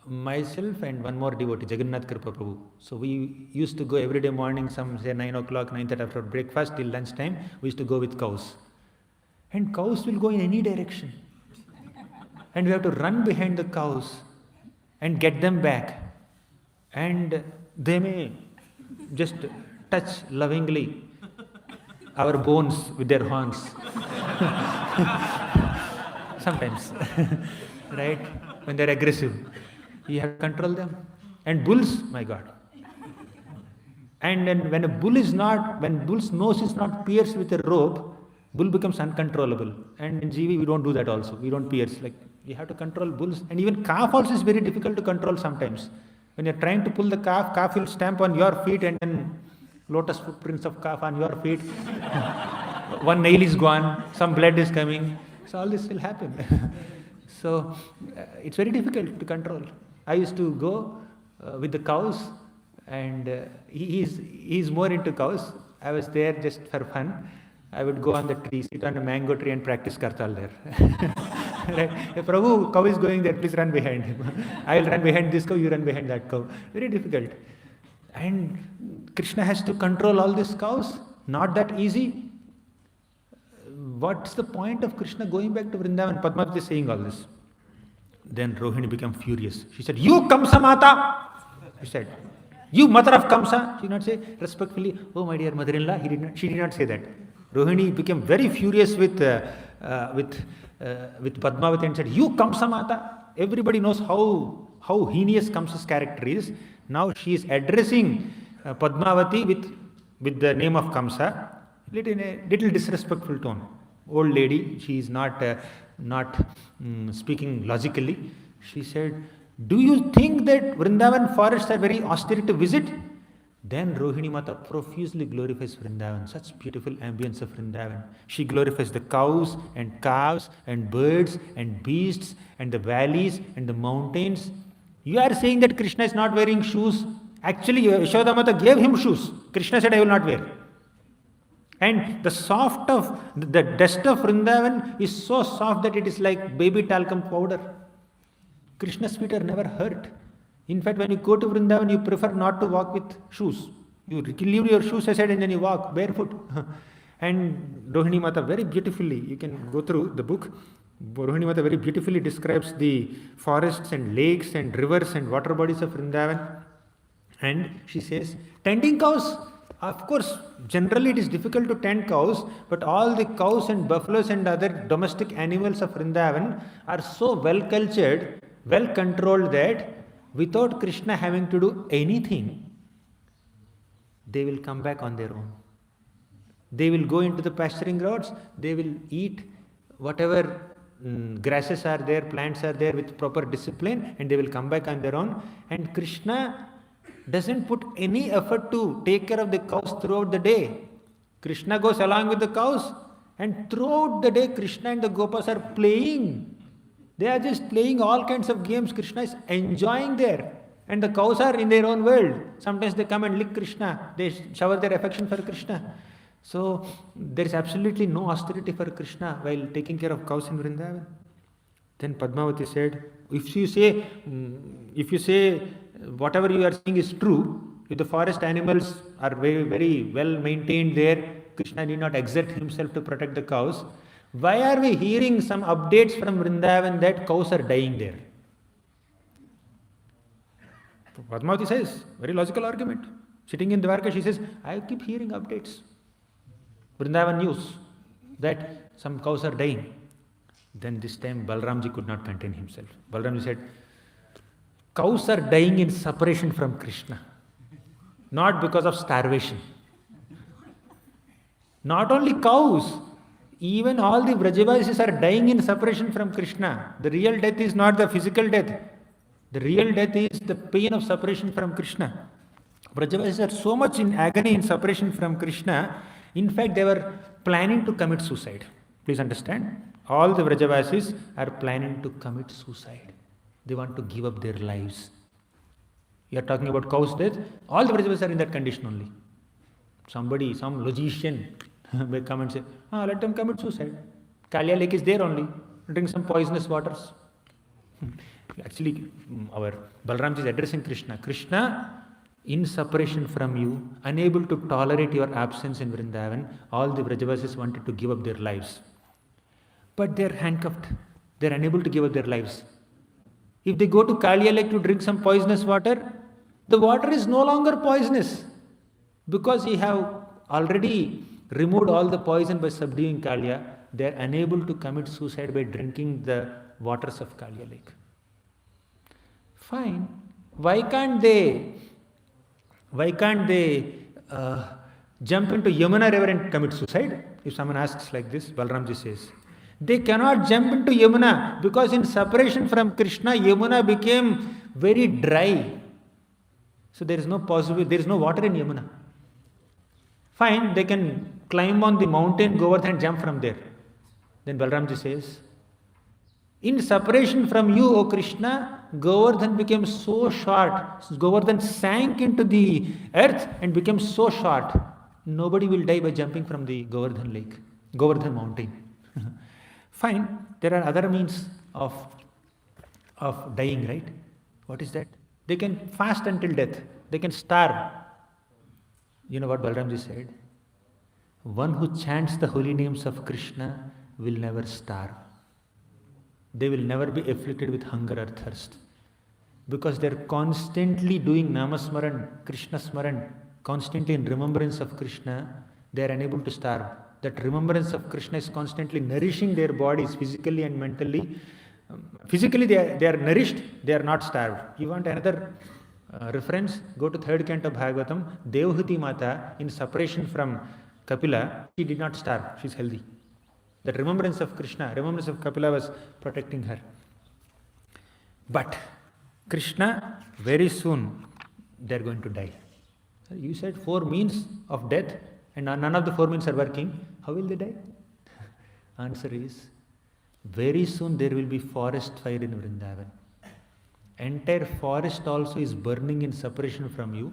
myself and one more devotee, Jagannath Kripa Prabhu. So we used to go every day morning, some say 9 o'clock, 9:30 after breakfast till lunchtime. We used to go with cows. And cows will go in any direction. And we have to run behind the cows and get them back. And they may just touch lovingly our bones with their horns. Sometimes, right? When they're aggressive. You have to control them. And bulls, my God. And then when bull's nose is not pierced with a rope, bull becomes uncontrollable. And in GV, we don't do that also. We don't pierce. Like, you have to control bulls. And even calf also is very difficult to control sometimes. When you're trying to pull the calf will stamp on your feet, and then lotus footprints of calf on your feet. One nail is gone, some blood is coming. So all this will happen. So it's very difficult to control. I used to go with the cows, and he is more into cows. I was there just for fun. I would go on the tree, sit on a mango tree and practice Kartal there. Right? Hey, Prabhu, cow is going there, please run behind him. I will run behind this cow, you run behind that cow. Very difficult. And Krishna has to control all these cows. Not that easy. What's the point of Krishna going back to Vrindavan? Padmavati is saying all this. Then Rohini became furious. She said, "You Kamsa Mata!" She said, "You mother of Kamsa." She did not say respectfully, "Oh my dear mother-in-law." She did not say that. Rohini became very furious with Padmavati and said, "You Kamsa Mata!" everybody knows how heinous Kamsa's character is. Now she is addressing Padmavati with the name of Kamsa, in a little disrespectful tone. Old lady, she is not speaking logically. She said, "Do you think that Vrindavan forests are very austere to visit?" Then Rohini Mata profusely glorifies Vrindavan, such beautiful ambience of Vrindavan. She glorifies the cows and calves and birds and beasts and the valleys and the mountains. You are saying that Krishna is not wearing shoes. Actually, Yashoda Mata gave him shoes. Krishna said, "I will not wear." And the dust of Vrindavan is so soft that it is like baby talcum powder. Krishna's feet are never hurt. In fact, when you go to Vrindavan, you prefer not to walk with shoes. You leave your shoes aside and then you walk barefoot. And Rohini Mata very beautifully, you can go through the book, Rohini Mata very beautifully describes the forests and lakes and rivers and water bodies of Vrindavan. And she says, tending cows, of course, generally it is difficult to tend cows, but all the cows and buffaloes and other domestic animals of Vrindavan are so well cultured, well controlled that without Krishna having to do anything, they will come back on their own. They will go into the pasturing grounds, they will eat whatever grasses are there, plants are there with proper discipline, and they will come back on their own. And Krishna doesn't put any effort to take care of the cows throughout the day. Krishna goes along with the cows, and throughout the day Krishna and the Gopas are playing. They are just playing all kinds of games. Krishna is enjoying there. And the cows are in their own world. Sometimes they come and lick Krishna. They shower their affection for Krishna. So there is absolutely no austerity for Krishna while taking care of cows in Vrindavan. Then Padmavati said, if you say whatever you are saying is true, if the forest animals are very, very well maintained there, Krishna need not exert himself to protect the cows. Why are we hearing some updates from Vrindavan that cows are dying there? Padmavati says, very logical argument. Sitting in Dwarka, she says, I keep hearing updates. Vrindavan news that some cows are dying. Then this time Balramji could not contain himself. Balramji said, cows are dying in separation from Krishna, not because of starvation. Not only cows, even all the Vrajavasis are dying in separation from Krishna. The real death is not the physical death. The real death is the pain of separation from Krishna. Vrajavasis are so much in agony in separation from Krishna. In fact, they were planning to commit suicide. Please understand. All the Vrajavasis are planning to commit suicide. They want to give up their lives. You are talking about cow's death. All the Vrajavasis are in that condition only. Somebody, some logician may come and say, let them commit suicide. Kalya Lake is there only. Drink some poisonous waters. Actually, our Balramji is addressing Krishna. Krishna, in separation from you, unable to tolerate your absence in Vrindavan, all the Vrajavasis wanted to give up their lives. But they are handcuffed. They are unable to give up their lives. If they go to Kalya Lake to drink some poisonous water, the water is no longer poisonous because he have already removed all the poison by subduing Kalya. They are unable to commit suicide by drinking the waters of Kalya Lake. Fine. Why can't they jump into Yamuna river and commit suicide? If someone asks like this, Balramji says, they cannot jump into Yamuna because in separation from Krishna, Yamuna became very dry. So there is no water in Yamuna. Fine, they can climb on the mountain, Govardhan and jump from there. Then Balramji says, in separation from you, O Krishna, Govardhan became so short. Govardhan sank into the earth and became so short. Nobody will die by jumping from the Govardhan mountain. Fine, there are other means of dying, right? What is that? They can fast until death. They can starve. You know what Balramji said? One who chants the holy names of Krishna will never starve. They will never be afflicted with hunger or thirst. Because they are constantly doing Namasmaran, Krishna Smaran, constantly in remembrance of Krishna, they are unable to starve. That remembrance of Krishna is constantly nourishing their bodies physically and mentally. Physically they are nourished, they are not starved. You want another reference? Go to third canto Bhagavatam. Devahuti Mata, in separation from Kapila, she did not starve. She's healthy. That remembrance of Krishna, remembrance of Kapila was protecting her. But Krishna, very soon, they're going to die. You said 4 means of death and none of the 4 means are working. How will they die? Answer is, very soon there will be forest fire in Vrindavan. Entire forest also is burning in separation from you.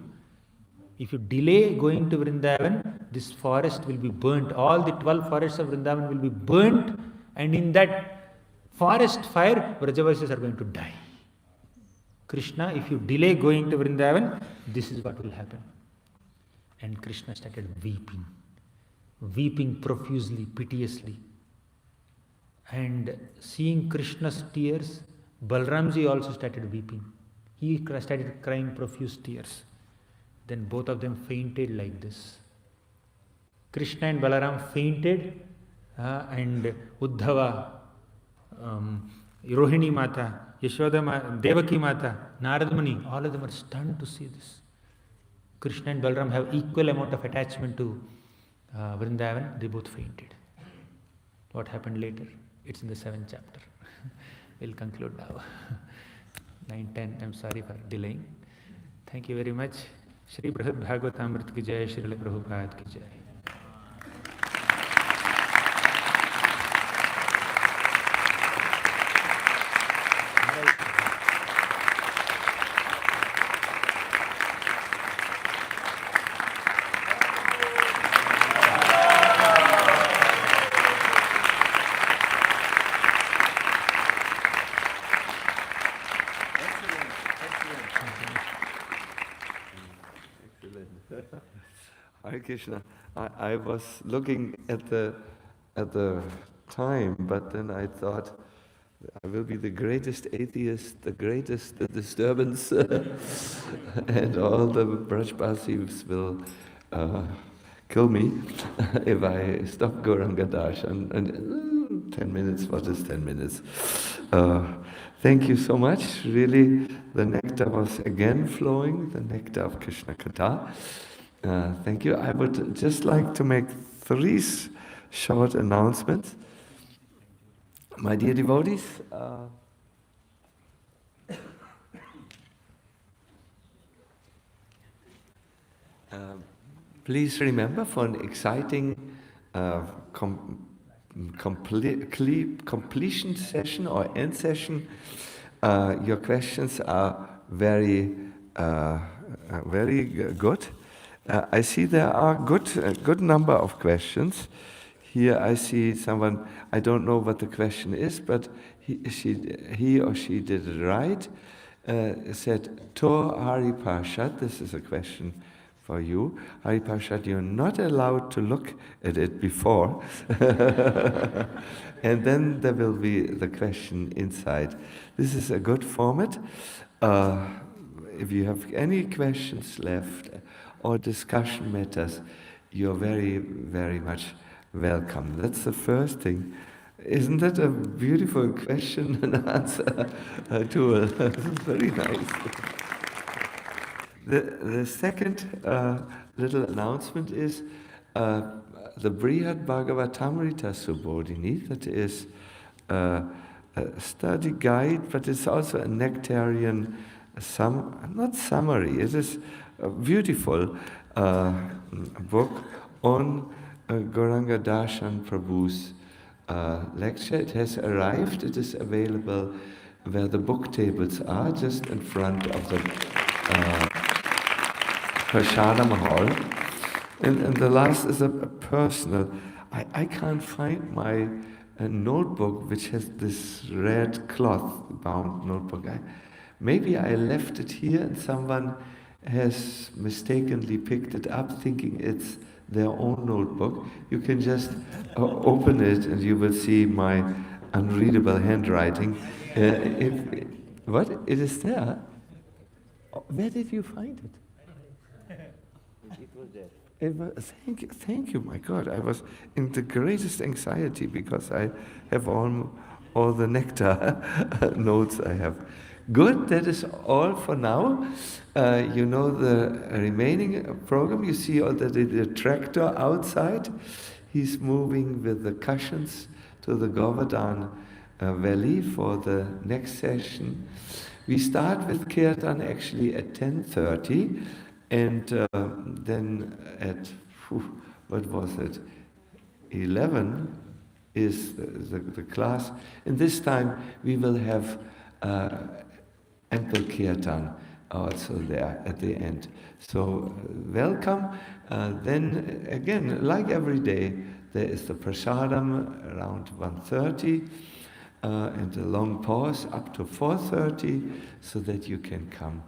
If you delay going to Vrindavan, this forest will be burnt. All the 12 forests of Vrindavan will be burnt, and in that forest fire, Vrajavasis are going to die. Krishna, if you delay going to Vrindavan, this is what will happen. And Krishna started weeping profusely, piteously. And seeing Krishna's tears, Balramji also started weeping. He started crying profuse tears. Then both of them fainted like this. Krishna and Balaram fainted, and Uddhava, Rohini Mata, Yashoda, Devaki Mata, Narad Muni, all of them are stunned to see this. Krishna and Balaram have equal amount of attachment to Vrindavan. They both fainted. What happened later? It's in the 7th chapter. We'll conclude now. 9:10. I'm sorry for delaying. Thank you very much. Shri Brihad Bhagavatamrit ki jai, Shri Prabhupada ki jai. Hare Krishna. I was looking at the time, but then I thought I will be the greatest atheist, the greatest disturbance, and all the Brajbasis will kill me if I stop Gauranga Darshan. And 10 minutes, what is 10 minutes? Thank you so much. Really, the nectar was again flowing, the nectar of Krishna Katha. Thank you. I would just like to make 3 short announcements. My dear devotees, please remember, for an exciting completion session or end session, your questions are very good. I see there are a good number of questions. Here I see someone, I don't know what the question is, but he or she did it right. Said, Tor Hari Parshad, this is a question for you. Hari Parshad, you're not allowed to look at it before. And then there will be the question inside. This is a good format. If you have any questions left, or discussion matters, you're very, very much welcome. That's the first thing. Isn't that a beautiful question and answer tool? Very nice. The second little announcement is the Brihad Bhagavatamrita Subodhini, that is a study guide, but it's also a nectarian, not summary, it is a beautiful book on Gauranga Darshan Prabhu's lecture. It has arrived. It is available where the book tables are, just in front of the Prashadam hall. And the last is a personal. I can't find my notebook, which has this red cloth-bound notebook. Maybe I left it here and someone has mistakenly picked it up thinking it's their own notebook. You can just open it and you will see my unreadable handwriting. What? It is there? Where did you find it? It was there. Thank you, my God. I was in the greatest anxiety because I have all the nectar notes I have. Good, that is all for now. You know the remaining program. You see already the tractor outside. He's moving with the cushions to the Govardhan Valley for the next session. We start with Kirtan actually at 10:30, and then at, what was it, 11 is the class. And this time we will have ample Kirtan also there at the end. So welcome. Then again, like every day, there is the prasadam around 1:30 and a long pause up to 4:30 so that you can come